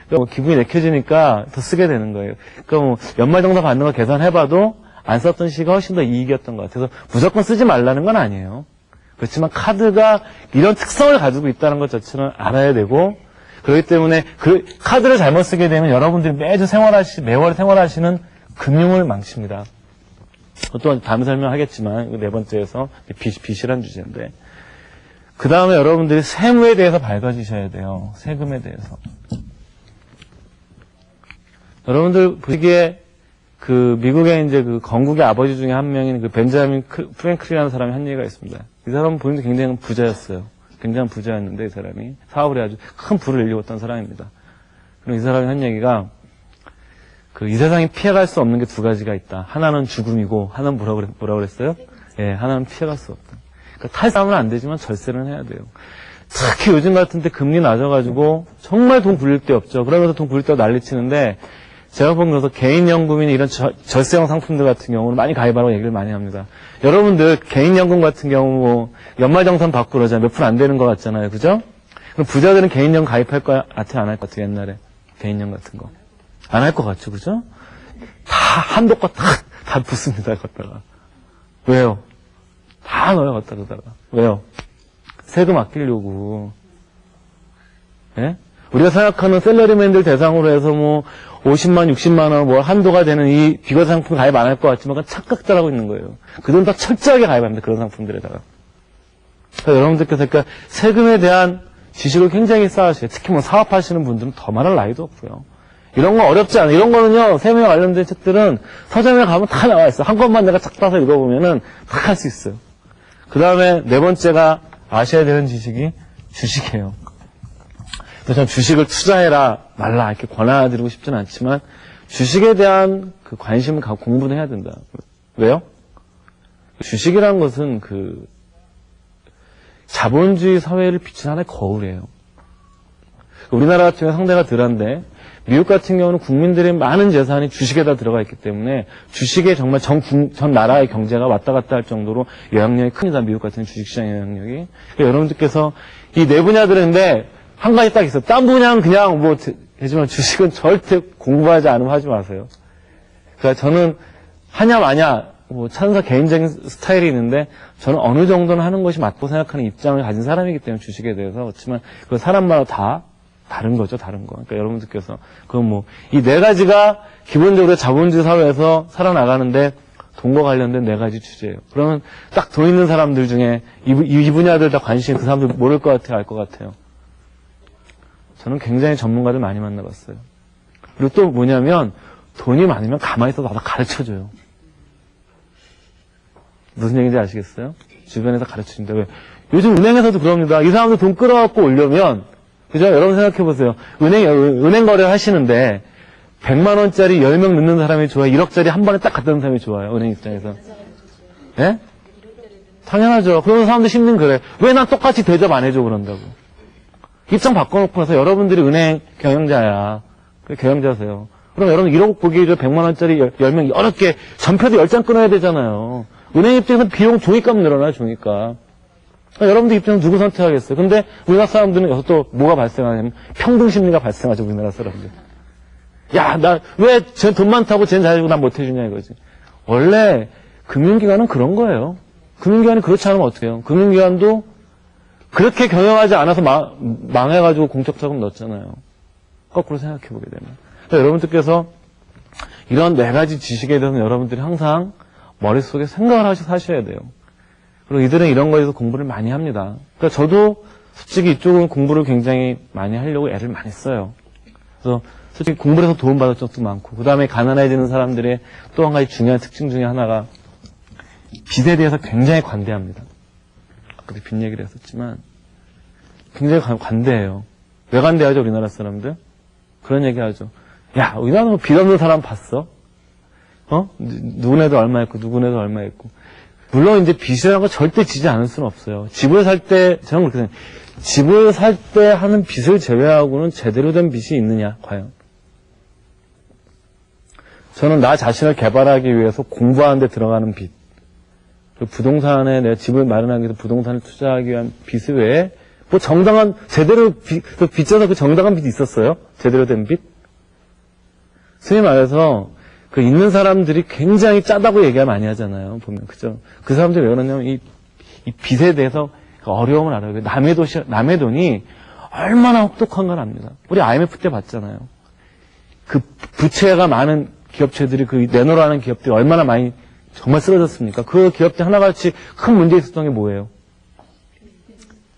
Speaker 2: 뭐 기분이 내켜지니까 더 쓰게 되는 거예요. 그러니까 뭐 연말정산 받는 거 계산해봐도 안 썼던 시가 훨씬 더 이익이었던 것 같아서 무조건 쓰지 말라는 건 아니에요. 그렇지만 카드가 이런 특성을 가지고 있다는 것 자체는 알아야 되고 그렇기 때문에 그 카드를 잘못 쓰게 되면 여러분들이 매월 생활하시는 금융을 망칩니다. 또 다음에 설명하겠지만 네 번째에서 빚이란 주제인데 그 다음에 여러분들이 세무에 대해서 밝아지셔야 돼요. 세금에 대해서. 여러분들 보시기에 그 미국의 이제 그 건국의 아버지 중에 한 명인 그 벤자민 프랭클이라는 사람이 한 얘기가 있습니다. 이 사람은 본인도 굉장히 부자였어요. 굉장한 부자였는데 이 사람이 사업을 해 아주 큰 부를 일구었던 사람입니다. 그럼 이 사람이 한 얘기가 이 세상에 피해갈 수 없는 게 두 가지가 있다. 하나는 죽음이고 하나는 뭐라고 그랬어요? 예, 하나는 피해갈 수 없다. 그러니까 탈삼은 안 되지만 절세는 해야 돼요. 특히 요즘 같은 때 금리 낮아가지고 정말 돈 굴릴 데 없죠. 그러면서 돈 굴릴 때 난리치는데 제가 본 것은 개인연금이나 이런 절세형 상품들 같은 경우는 많이 가입하라고 얘기를 많이 합니다. 여러분들 개인연금 같은 경우 뭐 연말정산 받고 그러잖아요. 몇 프로 안 되는 것 같잖아요. 그죠? 그럼 부자들은 개인연금 가입할 거 같아요? 안 할 것 같아요? 옛날에 개인연금 같은 거. 안 할 것 같죠. 그죠? 다 한도가 다 붙습니다. 걷다가. 왜요? 다 넣어요. 걷다가. 왜요? 세금 아끼려고. 예? 우리가 생각하는 셀러리맨들 대상으로 해서 뭐 50만, 60만 원 뭐 한도가 되는 이 비과세 상품 가입 안 할 것 같지만 그건 착각들 하고 있는 거예요. 그 돈 다 철저하게 가입합니다. 그런 상품들에다가. 그러니까 여러분들께서 그러니까 세금에 대한 지식을 굉장히 쌓으셔요. 특히 뭐 사업하시는 분들은 더 말할 나위도 없고요. 이런 거 어렵지 않아요. 이런 거는요, 세무에 관련된 책들은 서점에 가면 다 나와 있어요. 한 권만 내가 쫙 따서 읽어보면은 다 할 수 있어요. 그 다음에 네 번째가 아셔야 되는 지식이 주식이에요. 그래서 저는 주식을 투자해라 말라 이렇게 권해드리고 싶지는 않지만 주식에 대한 그 관심을 갖고 공부는 해야 된다. 왜요? 주식이라는 것은 그 자본주의 사회를 비추는 하나의 거울이에요. 우리나라 같은 경우는 상대가 덜한데 미국 같은 경우는 국민들의 많은 재산이 주식에다 들어가 있기 때문에 주식에 정말 전 나라의 경제가 왔다 갔다 할 정도로 영향력이 큽니다. 미국 같은 주식시장의 영향력이. 그러니까 여러분들께서 이 네 분야들인데 한 가지 딱 있어요. 딴 분야는 그냥 뭐 하지만 주식은 절대 공부하지 않으면 하지 마세요. 그러니까 저는 하냐 마냐 뭐 찬사 개인적인 스타일이 있는데 저는 어느 정도는 하는 것이 맞다고 생각하는 입장을 가진 사람이기 때문에 주식에 대해서 그렇지만 그 사람마다 다 다른 거죠, 다른 거. 그러니까 여러분들께서 그건 뭐 이 네 가지가 기본적으로 자본주의 사회에서 살아나가는데 돈과 관련된 4가지 주제예요. 그러면 딱 돈 있는 사람들 중에 이 분야들 다 관심이 그 사람들 모를 것 같아요? 알 것 같아요? 저는 굉장히 전문가들 많이 만나봤어요. 그리고 또 뭐냐면 돈이 많으면 가만히 있어도 나도 가르쳐줘요. 무슨 얘기인지 아시겠어요? 주변에서 가르쳐준다. 왜? 요즘 은행에서도 그럽니다. 이 사람들 돈 끌어갖고 오려면, 그죠? 여러분 생각해보세요. 은행 거래를 하시는데, 100만 원짜리 10명 넣는 사람이 좋아요? 1억짜리 한 번에 딱 갖다 넣는 사람이 좋아요? 은행 입장에서. 예? 당연하죠. 그런 사람들 심리는 그래. 왜 난 똑같이 대접 안 해줘? 그런다고. 입장 바꿔놓고 나서 여러분들이 은행 경영자야. 경영자세요. 그럼 여러분 1억 보기 100만 원짜리 10명 여러 개, 전표도 10장 끊어야 되잖아요. 은행 입장에서 비용 종이값 늘어나요, 종이값. 그러니까 여러분들 입장에서 누구 선택하겠어요? 근데 우리나라 사람들은 여기서 또 뭐가 발생하냐면 평등 심리가 발생하죠, 우리나라 사람들. 야, 왜 쟤 돈 많다고 쟤는 잘해주고 난 못해주냐 이거지. 원래 금융기관은 그런 거예요. 금융기관이 그렇지 않으면 어떻게 해요? 금융기관도 그렇게 경영하지 않아서 망해가지고 공적자금 넣었잖아요. 거꾸로 생각해보게 되면. 그러니까 여러분들께서 이런 4가지 지식에 대해서는 여러분들이 항상 머릿속에 생각을 하셔야 돼요. 그리고 이들은 이런 거에서 공부를 많이 합니다. 그러니까 저도 솔직히 이쪽은 공부를 굉장히 많이 하려고 애를 많이 써요. 그래서 솔직히 공부를 해서 도움받을 적도 많고, 그 다음에 가난해지는 사람들의 또 한 가지 중요한 특징 중에 하나가 빚에 대해서 굉장히 관대합니다. 아까도 빚 얘기를 했었지만 굉장히 관대해요. 왜 관대하죠, 우리나라 사람들? 그런 얘기 하죠. 야, 우리나라 빚 없는 사람 봤어? 누구네도 얼마 있고, 누구네도 얼마 있고. 물론 이제 빚이라는 거 절대 지지 않을 수는 없어요. 집을 살 때, 저는 그렇게 생각해요. 집을 살 때 하는 빚을 제외하고는 제대로 된 빚이 있느냐, 과연? 저는 나 자신을 개발하기 위해서 공부하는 데 들어가는 빚. 부동산에 내가 집을 마련하기 위해서 부동산을 투자하기 위한 빚 외에, 뭐 정당한, 제대로 빚져서 그 정당한 빚이 있었어요? 제대로 된 빚? 소위 말해서, 그 있는 사람들이 굉장히 짜다고 얘기를 많이 하잖아요. 보면 그죠? 그 사람들이 왜 그러냐면 이 빚에 대해서 어려움을 알아요. 남의 돈이 얼마나 혹독한 걸 압니다. 우리 IMF 때 봤잖아요. 그 부채가 많은 기업체들이 그 내놓으라는 기업들이 얼마나 많이 정말 쓰러졌습니까? 그 기업들 하나같이 큰 문제 있었던 게 뭐예요?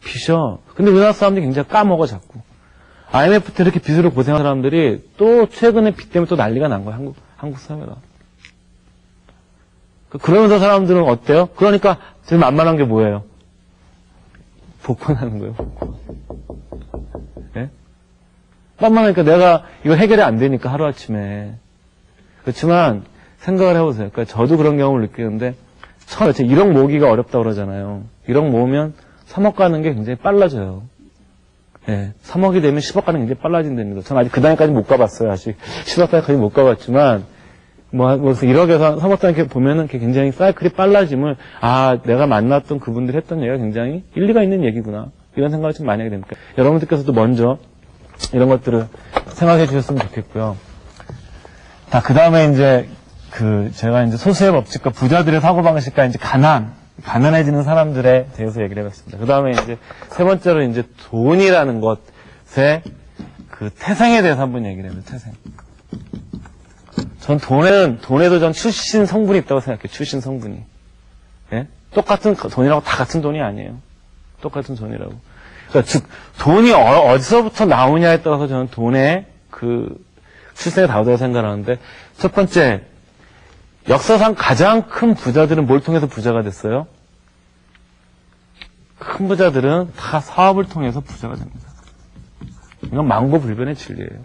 Speaker 2: 빚이요. 근데 우리나라 사람들이 굉장히 까먹어 자꾸. IMF 때 이렇게 빚으로 고생한 사람들이 또 최근에 빚 때문에 또 난리가 난 거예요. 한국 사회가. 그러면서 사람들은 어때요? 그러니까 제일 만만한 게 뭐예요? 복권하는 거예요, 복권. 예? 만만하니까 내가 이거 해결이 안 되니까 하루아침에. 그렇지만 생각을 해보세요. 그러니까 저도 그런 경험을 느끼는데 1억 모으기가 어렵다고 그러잖아요. 1억 모으면 3억 가는 게 굉장히 빨라져요. 예, 3억이 되면 10억 가는 게 굉장히 빨라진답니다. 저는 아직 그 단계까지 못 가봤어요. 아직 10억 단계까지 못 가봤지만, 그래서 1억에서 3억 단계 보면은 굉장히 사이클이 빨라짐을, 내가 만났던 그분들이 했던 얘기가 굉장히 일리가 있는 얘기구나. 이런 생각을 좀 많이 하게 됩니다. 여러분들께서도 먼저 이런 것들을 생각해 주셨으면 좋겠고요. 그 다음에 이제, 제가 이제 소수의 법칙과 부자들의 사고방식과 이제 가난해지는 사람들에 대해서 얘기를 해봤습니다. 그 다음에 이제 세 번째로 이제 돈이라는 것의 그 태생에 대해서 한번 얘기를 해요. 태생. 전 돈에도 전 출신 성분이 있다고 생각해요. 출신 성분이. 예? 똑같은 돈이라고 다 같은 돈이 아니에요. 똑같은 돈이라고. 그러니까 즉 돈이 어디서부터 나오냐에 따라서 저는 돈의 그 출생이 다르다고 생각하는데, 첫 번째, 역사상 가장 큰 부자들은 뭘 통해서 부자가 됐어요? 큰 부자들은 다 사업을 통해서 부자가 됩니다. 이건 망고불변의 진리예요.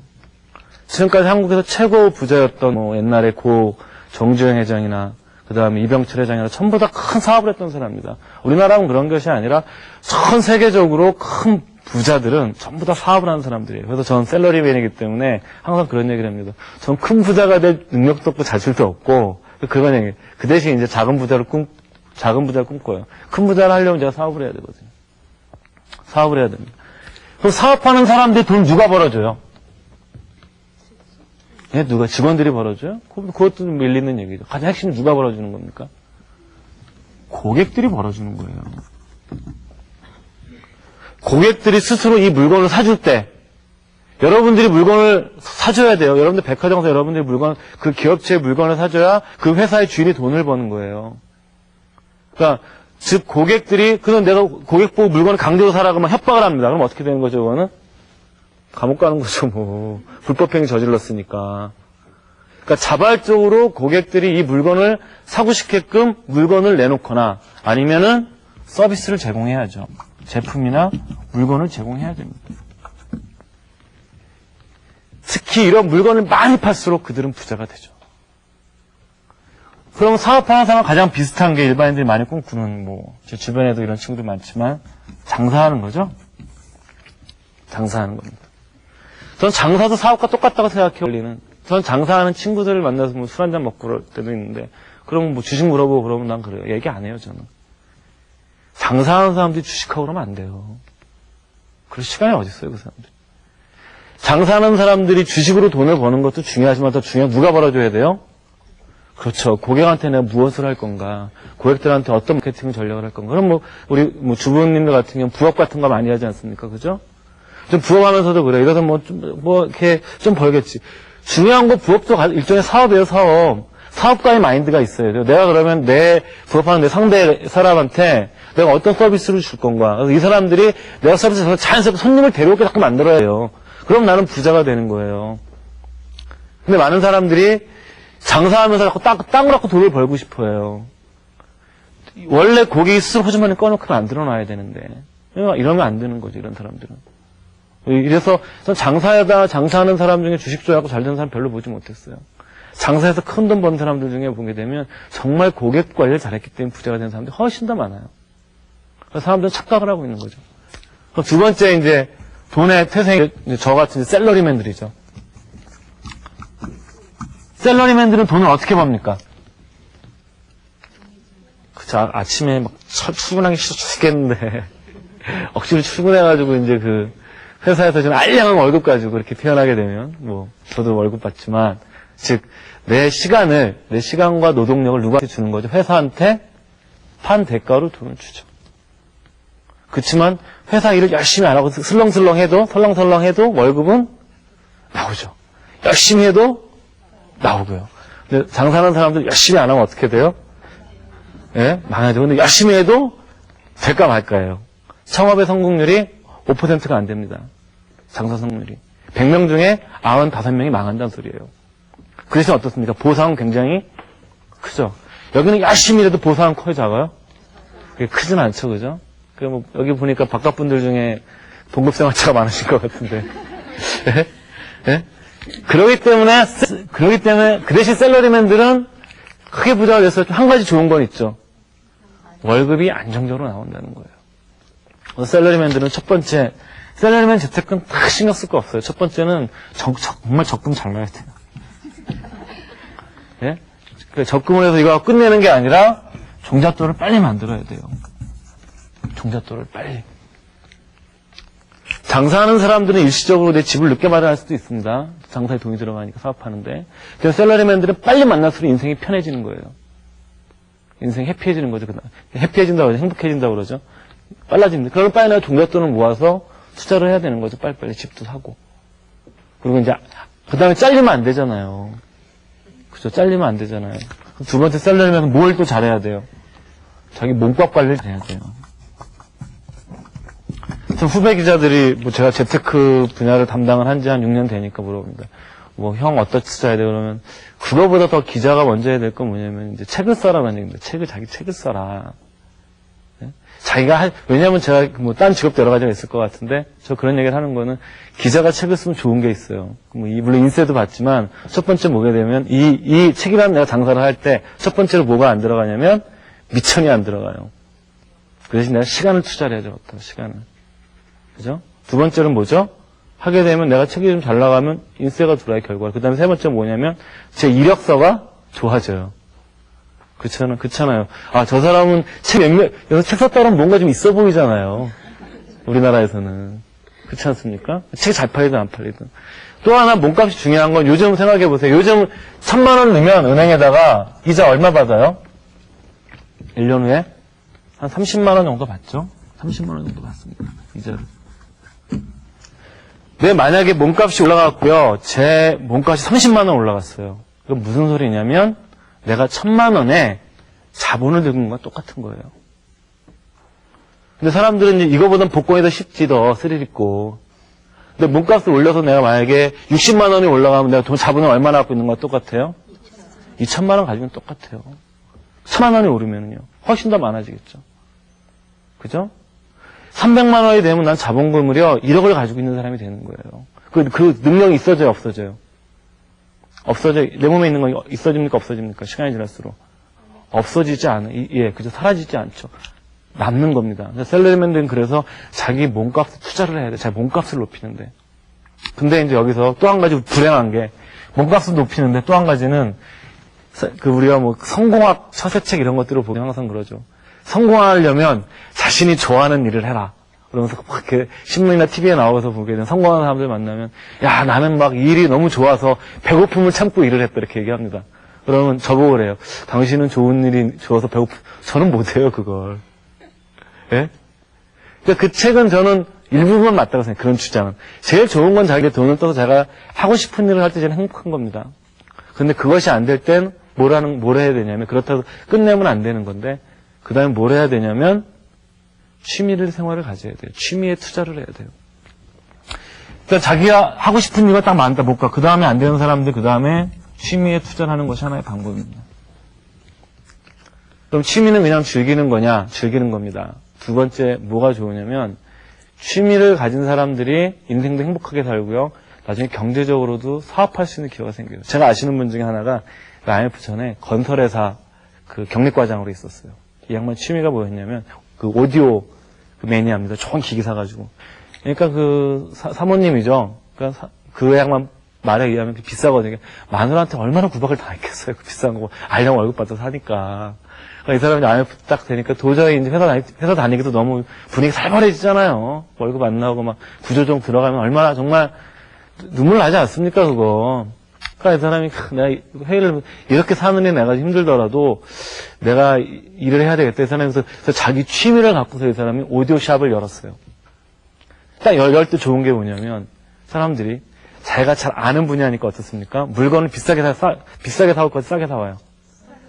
Speaker 2: 지금까지 한국에서 최고 부자였던 옛날에 고 정주영 회장이나 그 다음에 이병철 회장이나 전부 다 큰 사업을 했던 사람입니다. 우리나라는 그런 것이 아니라 전 세계적으로 큰 부자들은 전부 다 사업을 하는 사람들이에요. 그래서 저는 셀러리맨이기 때문에 항상 그런 얘기를 합니다. 전 큰 부자가 될 능력도 없고 자질도 없고, 그건 얘기해요. 그 대신 이제 작은 부자를 꿈꿔요. 큰 부자를 하려면 제가 사업을 해야 되거든요. 사업을 해야 됩니다. 그 사업하는 사람들이 돈 누가 벌어줘요? 예, 누가? 직원들이 벌어줘요? 그것도 밀리는 얘기죠. 가장 핵심 누가 벌어주는 겁니까? 고객들이 벌어주는 거예요. 고객들이 스스로 이 물건을 사줄 때, 여러분들이 물건을 사줘야 돼요. 여러분들 백화점에서 여러분들이 그 기업체의 물건을 사줘야 그 회사의 주인이 돈을 버는 거예요. 그러니까, 즉, 고객들이, 그럼 내가 고객 보고 물건을 강제로 사라고 하면 협박을 합니다. 그럼 어떻게 되는 거죠, 그거는? 감옥 가는 거죠, 뭐. 불법행위 저질렀으니까. 그러니까 자발적으로 고객들이 이 물건을 사고 싶게끔 물건을 내놓거나 아니면은 서비스를 제공해야죠. 제품이나 물건을 제공해야 됩니다. 특히 이런 물건을 많이 팔수록 그들은 부자가 되죠. 그럼 사업하는 사람은 가장 비슷한 게 일반인들이 많이 꿈꾸는 제 주변에도 이런 친구들 많지만 장사하는 거죠. 장사하는 겁니다. 전 장사도 사업과 똑같다고 생각해요. 원리는. 전 장사하는 친구들을 만나서 술 한잔 먹고 그럴 때도 있는데 그러면 주식 물어보고 그러면 난 그래요. 얘기 안 해요, 저는. 장사하는 사람들이 주식하고 그러면 안 돼요. 그럴 시간이 어디 있어요, 그 사람들. 장사하는 사람들이 주식으로 돈을 버는 것도 중요하지만 더 중요한 누가 벌어줘야 돼요? 그렇죠. 고객한테 내가 무엇을 할 건가? 고객들한테 어떤 마케팅 전략을 할 건가? 그럼 우리 주부님들 같은 경우는 부업 같은 거 많이 하지 않습니까? 그죠? 좀 부업하면서도 그래요. 이래서 이렇게 좀 벌겠지. 중요한 거 부업도 일종의 사업이에요, 사업. 사업가의 마인드가 있어야 돼요. 내가 그러면 내 부업하는 내 상대 사람한테 내가 어떤 서비스를 줄 건가. 그래서 이 사람들이 내가 서비스에서 자연스럽게 손님을 데려오게 자꾸 만들어야 해요. 그럼 나는 부자가 되는 거예요. 근데 많은 사람들이 장사하면서 자꾸 땅을 갖고 돈을 벌고 싶어 해요. 원래 고객이 스스로 호주머니 꺼놓고 만들어놔야 되는데. 이러면 안 되는 거죠, 이런 사람들은. 이래서 전 장사하는 사람 중에 주식 조작하고 잘 되는 사람 별로 보지 못했어요. 장사해서 큰 돈 버는 사람들 중에 보게 되면 정말 고객 관리를 잘했기 때문에 부자가 된 사람들이 훨씬 더 많아요. 그래서 사람들은 착각을 하고 있는 거죠. 그럼 두 번째 이제 돈의 태생이 저 같은 셀러리맨들이죠. 셀러리맨들은 돈을 어떻게 법니까? 그쵸, 아침에 막 출근하기 싫어 죽겠는데 억지로 출근해가지고 이제 그 회사에서 좀 알량한 월급 가지고 이렇게 태어나게 되면 저도 월급 받지만 즉 내 시간과 노동력을 누구한테 주는 거죠? 회사한테 판 대가로 돈을 주죠. 그렇지만 회사 일을 열심히 안 하고 설렁설렁해도 월급은 나오죠. 열심히 해도 나오고요. 근데 장사하는 사람들 열심히 안 하면 어떻게 돼요? 예? 망하죠. 근데 열심히 해도 될까 말까예요. 창업의 성공률이 5%가 안 됩니다. 장사 성공률이. 100명 중에 95명이 망한다는 소리예요. 그래서 어떻습니까? 보상은 굉장히 크죠. 여기는 열심히 해도 보상은 커요, 작아요? 그게 크진 않죠, 그죠? 여기 보니까 바깥 분들 중에 동급생활차가 많으신 것 같은데. 예? 예? 그러기 때문에 그 대신 셀러리맨들은 크게 부자가 됐어요. 한 가지 좋은 건 있죠. 월급이 안정적으로 나온다는 거예요. 셀러리맨들은 첫 번째, 셀러리맨 재테크는 딱 신경 쓸 거 없어요. 첫 번째는 정말 적금 잘 나야 돼요. 예? 적금을 해서 이거 끝내는 게 아니라 종잣돈을 빨리 만들어야 돼요. 종잣돈을 빨리. 장사하는 사람들은 일시적으로 내 집을 늦게 마련할 수도 있습니다. 장사에 돈이 들어가니까 사업하는데. 그래서 셀러리맨들은 빨리 만날수록 인생이 편해지는 거예요. 인생이 해피해지는 거죠. 해피해진다고 그러죠. 행복해진다고 그러죠. 빨라집니다. 그러면 빨리 내가 종잣돈을 모아서 투자를 해야 되는 거죠. 빨리빨리 집도 사고. 그리고 이제, 그 다음에 잘리면 안 되잖아요. 그죠? 잘리면 안 되잖아요. 두 번째 셀러리맨은 뭘 또 잘해야 돼요? 자기 몸값 관리를 해야 돼요. 좀 후배 기자들이 제가 재테크 분야를 담당을 한 지 한 6년 되니까 물어봅니다. 형 어떻게 투자해야 돼? 그러면 그거보다 더 기자가 먼저 해야 될 건 뭐냐면 이제 책을 써라라는 얘기입니다. 자기 책을 써라. 네? 왜냐면 제가 딴 직업도 여러 가지가 있을 것 같은데 저 그런 얘기를 하는 거는 기자가 책을 쓰면 좋은 게 있어요. 물론 인쇄도 받지만 첫 번째 뭐게 되면 이 책이라는 내가 장사를 할 때 첫 번째로 뭐가 안 들어가냐면 미천이 안 들어가요. 그 대신 내가 시간을 투자를 해야죠. 시간을. 그죠? 두 번째는 뭐죠? 하게 되면 내가 책이 좀 잘 나가면 인쇄가 들어와요, 결과로. 그 다음에 세 번째 뭐냐면 제 이력서가 좋아져요. 그렇잖아요. 저 사람은 여기서 책 썼다 그러면 뭔가 좀 있어 보이잖아요. 우리나라에서는. 그렇지 않습니까? 책이 잘 팔리든 안 팔리든. 또 하나 몸값이 중요한 건 요즘 생각해 보세요. 요즘 1,000만 원 넣으면 은행에다가 이자 얼마 받아요? 1년 후에? 한 30만 원 정도 받죠? 30만 원 정도 받습니다. 이자를. 내 만약에 몸값이 올라갔고요. 제 몸값이 30만 원 올라갔어요. 그건 무슨 소리냐면 내가 1,000만 원에 자본을 들고 있는 것과 똑같은 거예요. 근데 사람들은 이제 이거보단 복권이 더 쉽지, 더 스릴 있고. 근데 몸값을 올려서 내가 만약에 60만 원이 올라가면 내가 자본을 얼마나 갖고 있는 것과 똑같아요? 2,000만 원 가지면 똑같아요. 1,000만 원이 오르면은요. 훨씬 더 많아지겠죠. 그죠? 300만 원이 되면 난 자본금 무려 1억을 가지고 있는 사람이 되는 거예요. 그 능력이 있어져요, 없어져요? 없어져요. 내 몸에 있는 건 있어집니까, 없어집니까? 시간이 지날수록. 없어지지 않아요. 예, 그죠? 사라지지 않죠. 남는 겁니다. 셀러리맨들은 그래서 자기 몸값에 투자를 해야 돼. 자기 몸값을 높이는데. 근데 이제 여기서 또 한 가지 불행한 게, 몸값을 높이는데 또 한 가지는, 우리가 뭐 성공학 처세책 이런 것들을 보면 항상 그러죠. 성공하려면 자신이 좋아하는 일을 해라. 그러면서 막 이렇게 신문이나 TV에 나와서 보게 되는 성공하는 사람들 만나면, 야, 나는 막 이 일이 너무 좋아서 배고픔을 참고 일을 했다. 이렇게 얘기합니다. 그러면 저보고 그래요. 당신은 좋은 일이 좋아서 저는 못해요, 그걸. 예? 그러니까 그 책은 저는 일부분 맞다고 생각해요. 그런 주장은. 제일 좋은 건 자기가 돈을 떠서 제가 하고 싶은 일을 할 때 제일 행복한 겁니다. 근데 그것이 안 될 땐 뭘 해야 되냐면, 그렇다고 끝내면 안 되는 건데, 그 다음에 뭘 해야 되냐면, 취미를 생활을 가져야 돼요. 취미에 투자를 해야 돼요. 그러니까 자기가 하고 싶은 일가 딱 많다 못 가. 그 다음에 안 되는 사람들, 그 다음에 취미에 투자를 하는 것이 하나의 방법입니다. 그럼 취미는 그냥 즐기는 거냐? 즐기는 겁니다. 두 번째, 뭐가 좋으냐면, 취미를 가진 사람들이 인생도 행복하게 살고요. 나중에 경제적으로도 사업할 수 있는 기회가 생겨요. 제가 아시는 분 중에 하나가 IMF 전에 건설회사 경력과장으로 있었어요. 이 양반 취미가 뭐였냐면, 오디오 매니아입니다. 좋은 기기 사가지고. 그러니까 사모님이죠. 그러니까 그 양반 말에 의하면 비싸거든요. 마누라한테 얼마나 구박을 당했겠어요. 그 비싼 거. 알량 월급 받아서 사니까. 그러니까 이 사람이 IMF 딱 되니까 도저히 이제 회사 다니기도 너무 분위기 살벌해지잖아요. 월급 안 나오고 막 구조조정 들어가면 얼마나 정말 눈물 나지 않습니까, 그거. 그러니까 이 사람이, 내가 회의를 이렇게 사느니 내가 힘들더라도 내가 일을 해야 되겠다. 이 사람이 그래서 자기 취미를 갖고서 이 사람이 오디오 샵을 열었어요. 딱 열 때 좋은 게 뭐냐면 사람들이 자기가 잘 아는 분야니까 어떻습니까? 물건을 비싸게 사올 거 싸게 사와요.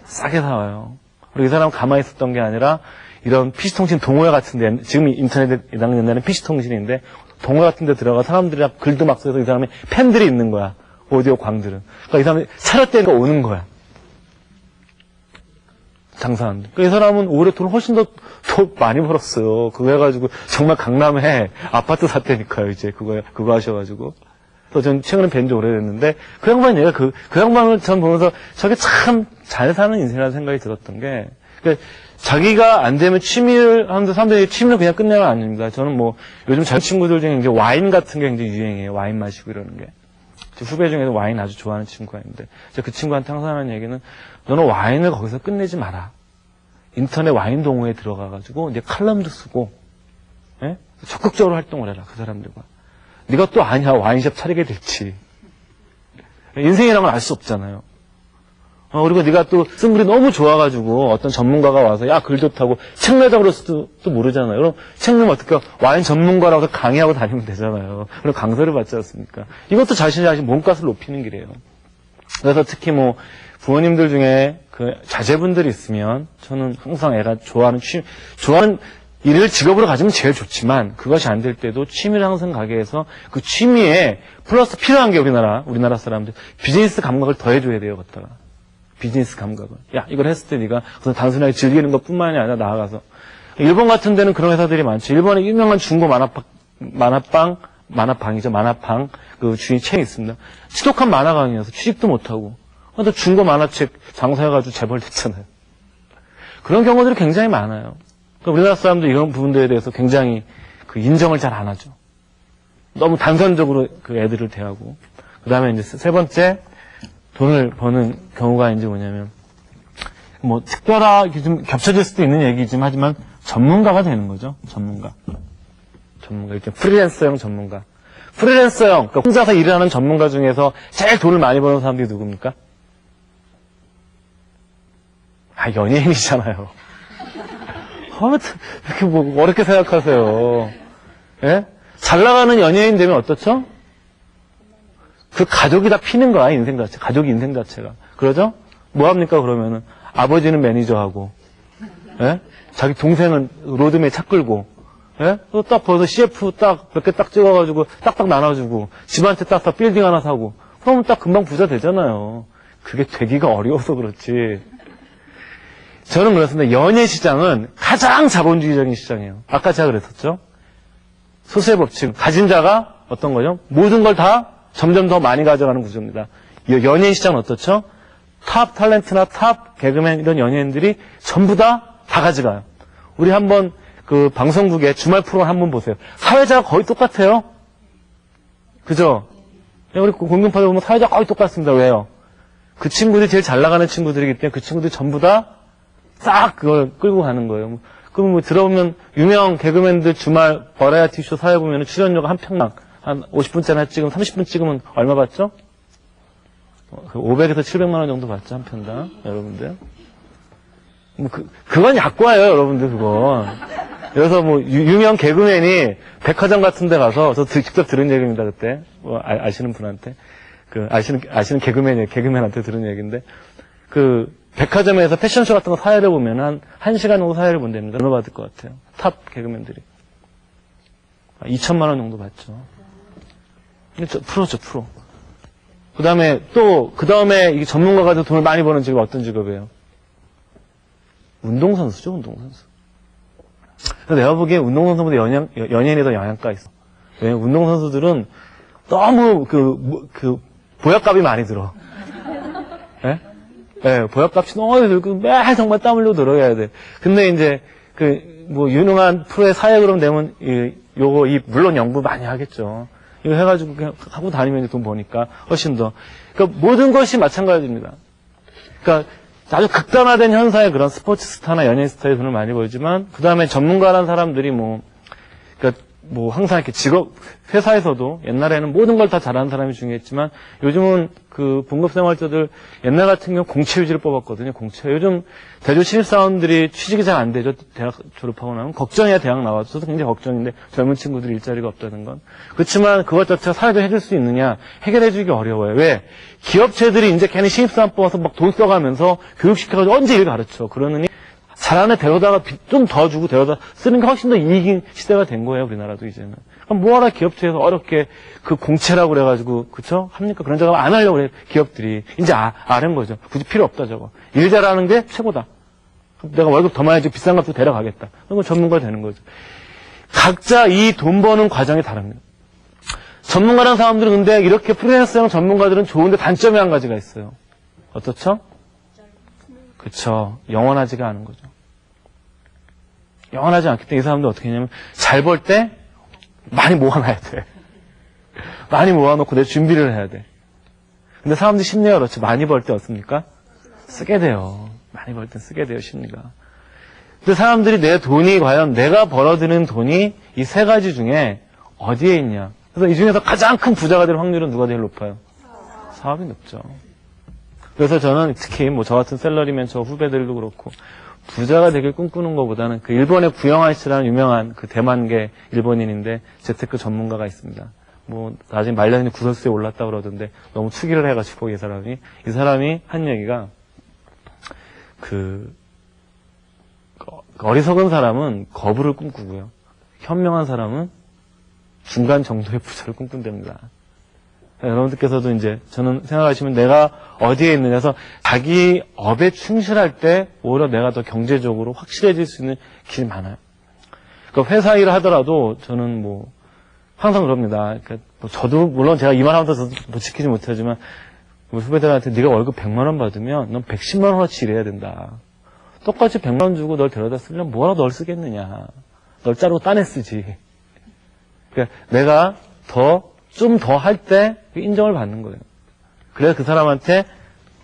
Speaker 2: 싸게 사와요. 그리고 이 사람은 가만히 있었던 게 아니라 이런 PC통신 동호회 같은 데, 지금 인터넷에 옛날에는 PC통신인데 동호회 같은 데 들어가 사람들이랑 글도 막 써서 이 사람이 팬들이 있는 거야. 오디오 광들은. 그러니까 이 사람이 차렸대니까 오는 거야. 장사하는데. 그러니까 이 사람은 올해 돈을 훨씬 더 많이 벌었어요. 그거 해가지고 정말 강남에 아파트 샀다니까요. 이제 그거 하셔가지고. 또 전 최근에 뵌 지 오래됐는데 그 양반이 내가 그 양반을 전 보면서 저게 참 잘 사는 인생이라는 생각이 들었던 게, 그러니까 자기가 안 되면 취미를 하는데 사람들이 취미를 그냥 끝내면 안 됩니다. 저는 뭐 요즘 젊은 친구들 중에 이제 와인 같은 게 굉장히 유행이에요. 와인 마시고 이러는 게. 제 후배 중에도 와인 아주 좋아하는 친구가 있는데 제가 그 친구한테 항상 하는 얘기는, 너는 와인을 거기서 끝내지 마라. 인터넷 와인 동호회에 들어가가지고 이제 칼럼도 쓰고, 예? 적극적으로 활동을 해라. 그 사람들과. 네가 또 아냐, 와인숍 차리게 될지. 인생이란 걸 알 수 없잖아요. 그리고 네가 또 쓴 글이 너무 좋아가지고 어떤 전문가가 와서 야, 글 좋다고 책 내자고 그랬어도 또 모르잖아요. 그럼 책 내면 어떻게 와인 전문가라고 강의하고 다니면 되잖아요. 그럼 강서를 받지 않습니까? 이것도 자신이 몸값을 높이는 길이에요. 그래서 특히 뭐 부모님들 중에 그 자제분들이 있으면 저는 항상 애가 좋아하는 일을 직업으로 가지면 제일 좋지만 그것이 안 될 때도 취미를 항상 가게 해서 그 취미에 플러스 필요한 게 우리나라 사람들 비즈니스 감각을 더해줘야 돼요. 갖다가 비즈니스 감각을. 야, 이걸 했을 때 네가 그래서 단순하게 즐기는 것뿐만이 아니라 나아가서, 일본 같은 데는 그런 회사들이 많죠. 일본에 유명한 중고 만화방 그 주인 체인이 있습니다. 지독한 만화강이어서 취직도 못하고 또 중고 만화책 장사해가지고 재벌됐잖아요. 그런 경우들이 굉장히 많아요. 그러니까 우리나라 사람도 이런 부분들에 대해서 굉장히 그 인정을 잘 안 하죠. 너무 단선적으로 그 애들을 대하고. 그 다음에 이제 세 번째, 돈을 버는 경우가 이제 뭐냐면, 뭐 특별하게 좀 겹쳐질 수도 있는 얘기지만 하지만 전문가가 되는 거죠. 전문가. 일단 프리랜서형 전문가. 프리랜서형, 그러니까 혼자서 일하는 전문가 중에서 제일 돈을 많이 버는 사람들이 누굽니까? 연예인이잖아요. 이렇게 뭐 어렵게 생각하세요. 예? 잘 나가는 연예인 되면 어떻죠? 그 가족이 다 피는 거야, 인생 자체. 가족이 인생 자체가. 그러죠? 뭐 합니까, 그러면은? 아버지는 매니저하고, 예? 자기 동생은 로드맨 차 끌고, 예? 또 딱 거기서 CF 딱 몇 개 딱 찍어가지고 딱딱 나눠주고, 집한테 딱 빌딩 하나 사고, 그러면 딱 금방 부자 되잖아요. 그게 되기가 어려워서 그렇지. 저는 그렇습니다. 연예 시장은 가장 자본주의적인 시장이에요. 아까 제가 그랬었죠? 소수의 법칙. 가진 자가 어떤 거죠? 모든 걸 다 점점 더 많이 가져가는 구조입니다. 연예인 시장은 어떻죠? 탑 탤런트나 탑 개그맨 이런 연예인들이 전부 다 가져가요. 우리 한번 그 방송국의 주말 프로그램 한번 보세요. 사회자가 거의 똑같아요. 그죠? 우리 공중파에 보면 사회자가 거의 똑같습니다. 왜요? 그 친구들이 제일 잘 나가는 친구들이기 때문에 그 친구들이 전부 다 싹 그걸 끌고 가는 거예요. 그럼 뭐 들어오면 유명 개그맨들 주말 버라이어티 쇼 사회 보면 출연료가 한 편당 한 50분짜리 찍으면 30분 찍으면 얼마 받죠? 500에서 700만 원 정도 받죠, 한 편당. 여러분들. 뭐 그건 약과예요, 여러분들, 그건. 그래서 뭐 유명 개그맨이 백화점 같은 데 가서 저 직접 들은 얘기입니다, 그때. 뭐 아시는 분한테. 아시는 개그맨한테 들은 얘기인데. 백화점에서 패션쇼 같은 거 사회를 보면 한 시간 정도 사회를 본답니다. 얼마 받을 것 같아요? 탑 개그맨들이. 2천만 원 정도 받죠. 프로죠, 프로. 그 다음에 이 전문가가 돈을 많이 버는 직업 어떤 직업이에요? 운동선수죠, 운동선수. 그래서 내가 보기에 운동선수보다 연예인이 더 영향가 있어. 왜냐면 운동선수들은 너무 보약값이 많이 들어. 예? 예, 보약값이 너무 들고 매일 정말 땀 흘리고 들어야 돼. 근데 이제 유능한 프로의 사회그룹 되면 물론 연구 많이 하겠죠. 이거 해가지고 그냥 하고 다니면 이제 돈 버니까 훨씬 더. 그러니까 모든 것이 마찬가지입니다. 그러니까 아주 극단화된 현상의 그런 스포츠 스타나 연예인 스타의 돈을 많이 벌지만 그 다음에 전문가라는 사람들이 항상 이렇게 회사에서도 옛날에는 모든 걸 다 잘하는 사람이 중요했지만 요즘은 봉급생활자들 옛날 같은 경우 공채 위주를 뽑았거든요. 공채. 요즘 대졸 신입사원들이 취직이 잘 안 되죠. 대학 졸업하고 나면. 걱정이야, 대학 나와서. 저도 굉장히 걱정인데 젊은 친구들이 일자리가 없다는 건. 그렇지만 그것 자체가 사회도 해줄 수 있느냐? 해결해주기 어려워요. 왜? 기업체들이 이제 괜히 신입사원 뽑아서 막 돈 써가면서 교육시켜가지고 언제 일 가르쳐. 그러느니 잘하는 애 데려다가 좀 더 주고 데려다 쓰는 게 훨씬 더 이익인 시대가 된 거예요, 우리나라도 이제는. 그럼 뭐하라 기업체에서 어렵게 공채라고 그래가지고, 그쵸? 합니까? 그런 작업 안 하려고 그래, 기업들이. 이제 아는 거죠. 굳이 필요 없다, 저거. 일 잘하는 게 최고다. 내가 월급 더 많이 주고 비싼 값도 데려가겠다. 그런 건 전문가가 되는 거죠. 각자 이 돈 버는 과정이 다릅니다. 전문가라는 사람들은 근데 이렇게 프리랜서형 전문가들은 좋은데 단점이 한 가지가 있어요. 어떻죠? 그쵸. 영원하지가 않은 거죠. 영원하지 않기 때문에 이 사람들 어떻게 했냐면 잘 벌 때 많이 모아놔야 돼. 많이 모아놓고 내 준비를 해야 돼. 근데 사람들이 심리가 그렇죠. 많이 벌 때 어떻습니까? 쓰게 돼요. 많이 벌 때 쓰게 돼요, 심리가. 근데 사람들이 내 돈이 과연 내가 벌어들이는 돈이 이 세 가지 중에 어디에 있냐. 그래서 이 중에서 가장 큰 부자가 될 확률은 누가 제일 높아요? 사업이 높죠. 그래서 저는 특히 저 같은 셀러리맨 저 후배들도 그렇고 부자가 되길 꿈꾸는 것보다는 일본의 구영한 씨라는 유명한 대만계 일본인인데 재테크 전문가가 있습니다. 나중에 말년에 구설수에 올랐다고 그러던데 너무 투기를 해가지고 이 사람이 한 얘기가 어리석은 사람은 거부를 꿈꾸고요. 현명한 사람은 중간 정도의 부자를 꿈꾼답니다. 여러분들께서도 이제 저는 생각하시면 내가 어디에 있느냐서 자기 업에 충실할 때 오히려 내가 더 경제적으로 확실해질 수 있는 길이 많아요. 그러니까 회사 일을 하더라도 저는 항상 그럽니다. 그러니까 저도 물론 제가 이 말하면서 저도 지키지 못하지만 후배들한테 네가 월급 100만 원 받으면 넌 110만 원어치 일해야 된다. 똑같이 100만 원 주고 널 데려다 쓰려면 뭐하러 널 쓰겠느냐. 널 자르고 딴애 쓰지. 그러니까 내가 좀 더 할 때 인정을 받는 거예요. 그래서 그 사람한테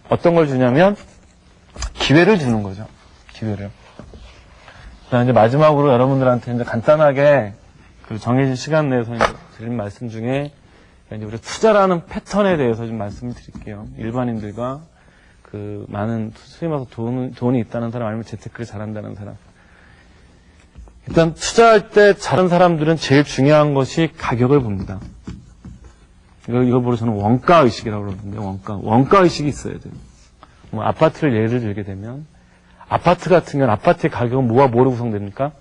Speaker 2: 어떤 걸 주냐면 기회를 주는 거죠. 기회를. 자, 이제 마지막으로 여러분들한테 이제 간단하게 정해진 시간 내에서 드린 말씀 중에 이제 우리 투자라는 패턴에 대해서 좀 말씀을 드릴게요. 일반인들과 많은 수임해서 돈이 있다는 사람 아니면 재테크를 잘한다는 사람. 일단 투자할 때 잘하는 사람들은 제일 중요한 것이 가격을 봅니다. 이걸 보러 저는 원가의식이라고 그러는데, 원가의식이 있어야 돼요. 뭐 아파트를 예를 들게 되면, 아파트 같은 경우는 아파트의 가격은 뭐로 구성됩니까?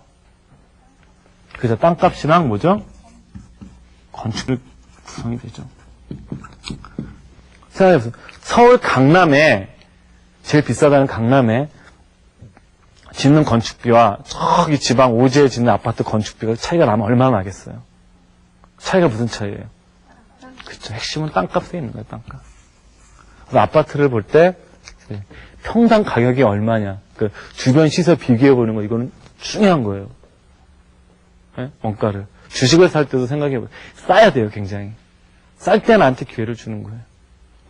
Speaker 2: 그죠? 땅값이랑 뭐죠? 건축을 구성이 되죠. 생각해보세요. 서울 강남에, 제일 비싸다는 강남에 짓는 건축비와 저기 지방 오지에 짓는 아파트 건축비가 차이가 나면 얼마나 나겠어요? 차이가 무슨 차이예요? 그렇죠. 핵심은 땅값에 있는 거예요, 땅값. 그래서 아파트를 볼 때 평당 가격이 얼마냐, 그 주변 시세 비교해 보는 거, 이거는 중요한 거예요. 네? 원가를. 주식을 살 때도 생각해 보세요. 싸야 돼요, 굉장히. 쌀 때 나한테 기회를 주는 거예요.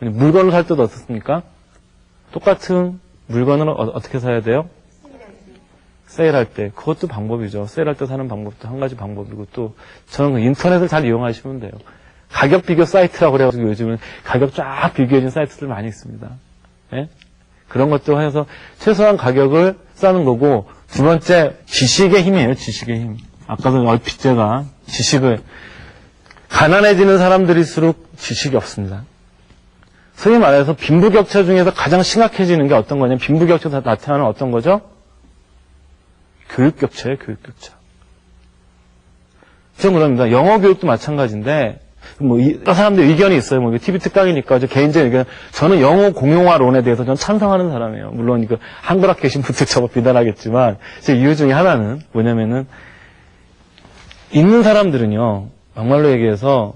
Speaker 2: 물건을 살 때도 어떻습니까? 똑같은 물건을 어떻게 사야 돼요? 세일할 때. 그것도 방법이죠. 세일할 때 사는 방법도 한 가지 방법이고, 또 저는 인터넷을 잘 이용하시면 돼요. 가격 비교 사이트라고 그래가지고 요즘은 가격 쫙 비교해준 사이트들 많이 있습니다. 예? 그런 것도 해서 최소한 가격을 싸는 거고, 두 번째, 지식의 힘이에요, 지식의 힘. 아까도 얼핏 제가 지식을, 가난해지는 사람들일수록 지식이 없습니다. 소위 말해서 빈부격차 중에서 가장 심각해지는 게 어떤 거냐면, 빈부격차가 나타나는 어떤 거죠? 교육격차예요, 교육격차. 저는 그럽니다. 영어 교육도 마찬가지인데, 여러 사람들 의견이 있어요. TV 특강이니까, 개인적인 의견. 저는 영어 공용화론에 대해서 저는 찬성하는 사람이에요. 물론, 한글학 계신 분들 저거 비난하겠지만, 제 이유 중에 하나는 뭐냐면은, 있는 사람들은요, 막말로 얘기해서,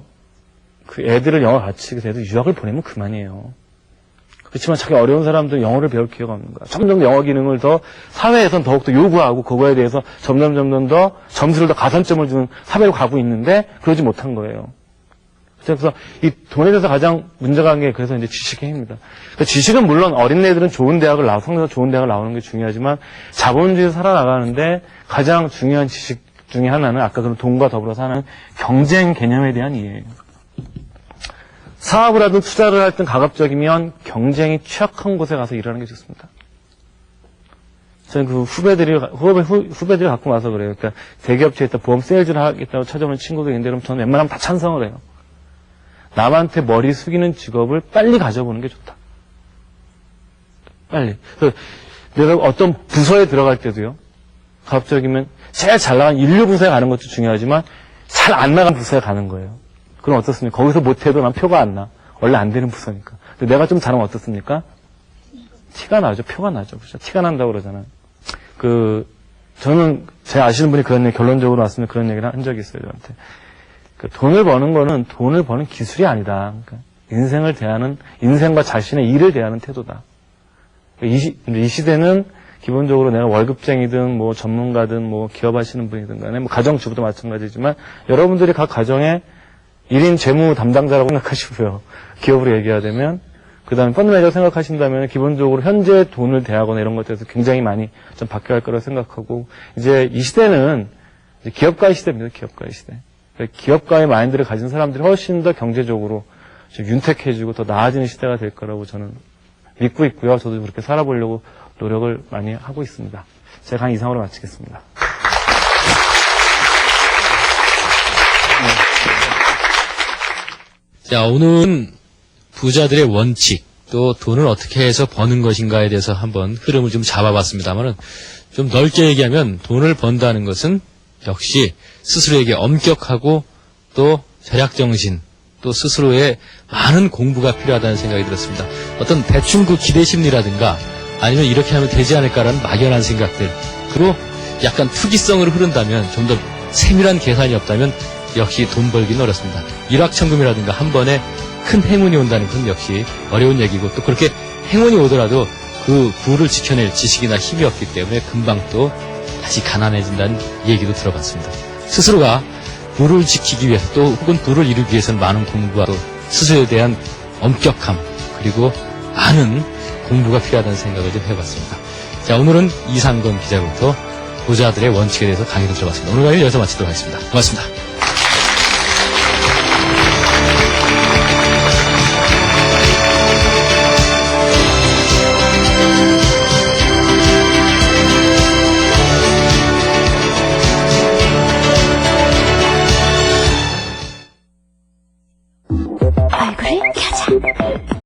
Speaker 2: 그 애들을 영어 가르치게 해도 유학을 보내면 그만이에요. 그렇지만 자기 어려운 사람들은 영어를 배울 기회가 없는 거야. 점점 영어 기능을 더 사회에선 더욱더 요구하고 그거에 대해서 점점 더 점수를 더 가산점을 주는 사회로 가고 있는데 그러지 못한 거예요. 그래서 이 돈에 대해서 가장 문제가 한 게 그래서 이제 지식의 힘입니다. 그러니까 지식은 물론 어린애들은 좋은 대학을 성적에서 좋은 대학을 나오는 게 중요하지만 자본주의에서 살아나가는데 가장 중요한 지식 중에 하나는 아까 그런 돈과 더불어 사는 경쟁 개념에 대한 이해예요. 사업을 하든 투자를 할 땐 가급적이면 경쟁이 취약한 곳에 가서 일하는 게 좋습니다. 저는 그 후배들이 갖고 와서 그래요. 그러니까 대기업체에 있다 보험 세일즈를 하겠다고 찾아오는 친구들 있는데 그럼 저는 웬만하면 다 찬성을 해요. 남한테 머리 숙이는 직업을 빨리 가져보는 게 좋다. 빨리. 내가 어떤 부서에 들어갈 때도요. 가급적이면 제일 잘 나간 인류 부서에 가는 것도 중요하지만 잘 안 나간 부서에 가는 거예요. 그럼 어떻습니까? 거기서 못해도 난 표가 안 나. 원래 안 되는 부서니까. 근데 내가 좀 잘하면 어떻습니까? 티가 나죠. 표가 나죠. 그렇죠? 티가 난다고 그러잖아요. 저는 제 아시는 분이 그런 얘기, 결론적으로 왔으면 그런 얘기를 한 적이 있어요, 저한테. 돈을 버는 거는 돈을 버는 기술이 아니다. 그러니까 인생과 자신의 일을 대하는 태도다. 이 시대는 기본적으로 내가 월급쟁이든 뭐 전문가든 뭐 기업하시는 분이든 간에 뭐 가정주부도 마찬가지지만 여러분들이 각 가정에 1인 재무 담당자라고 생각하시고요. 기업으로 얘기하자면, 그 다음에 펀드 매니저 생각하신다면, 기본적으로 현재 돈을 대하거나 이런 것들에서 굉장히 많이 좀 바뀌어야 할 거라고 생각하고, 이제 이 시대는 이제 기업가의 시대입니다. 기업가의 시대. 기업가의 마인드를 가진 사람들이 훨씬 더 경제적으로 좀 윤택해지고 더 나아지는 시대가 될 거라고 저는 믿고 있고요. 저도 그렇게 살아보려고 노력을 많이 하고 있습니다. 제가 한 이상으로 마치겠습니다.
Speaker 1: 자, 오늘은 부자들의 원칙, 또 돈을 어떻게 해서 버는 것인가에 대해서 한번 흐름을 좀 잡아봤습니다만은 좀 넓게 얘기하면 돈을 번다는 것은 역시 스스로에게 엄격하고 또 절약정신, 또 스스로의 많은 공부가 필요하다는 생각이 들었습니다. 어떤 대충 그 기대심리라든가 아니면 이렇게 하면 되지 않을까라는 막연한 생각들, 그리고 약간 투기성으로 흐른다면 좀 더 세밀한 계산이 없다면 역시 돈 벌기는 어렵습니다. 일확천금이라든가 한 번에 큰 행운이 온다는 건 역시 어려운 얘기고 또 그렇게 행운이 오더라도 그 부를 지켜낼 지식이나 힘이 없기 때문에 금방 또 다시 가난해진다는 얘기도 들어봤습니다. 스스로가 부를 지키기 위해서 또 혹은 부를 이루기 위해서는 많은 공부와 또 스스로에 대한 엄격함 그리고 많은 공부가 필요하다는 생각을 좀 해봤습니다. 자, 오늘은 이상건 기자로부터 부자들의 원칙에 대해서 강의를 들어봤습니다. 오늘 강의를 여기서 마치도록 하겠습니다. 고맙습니다.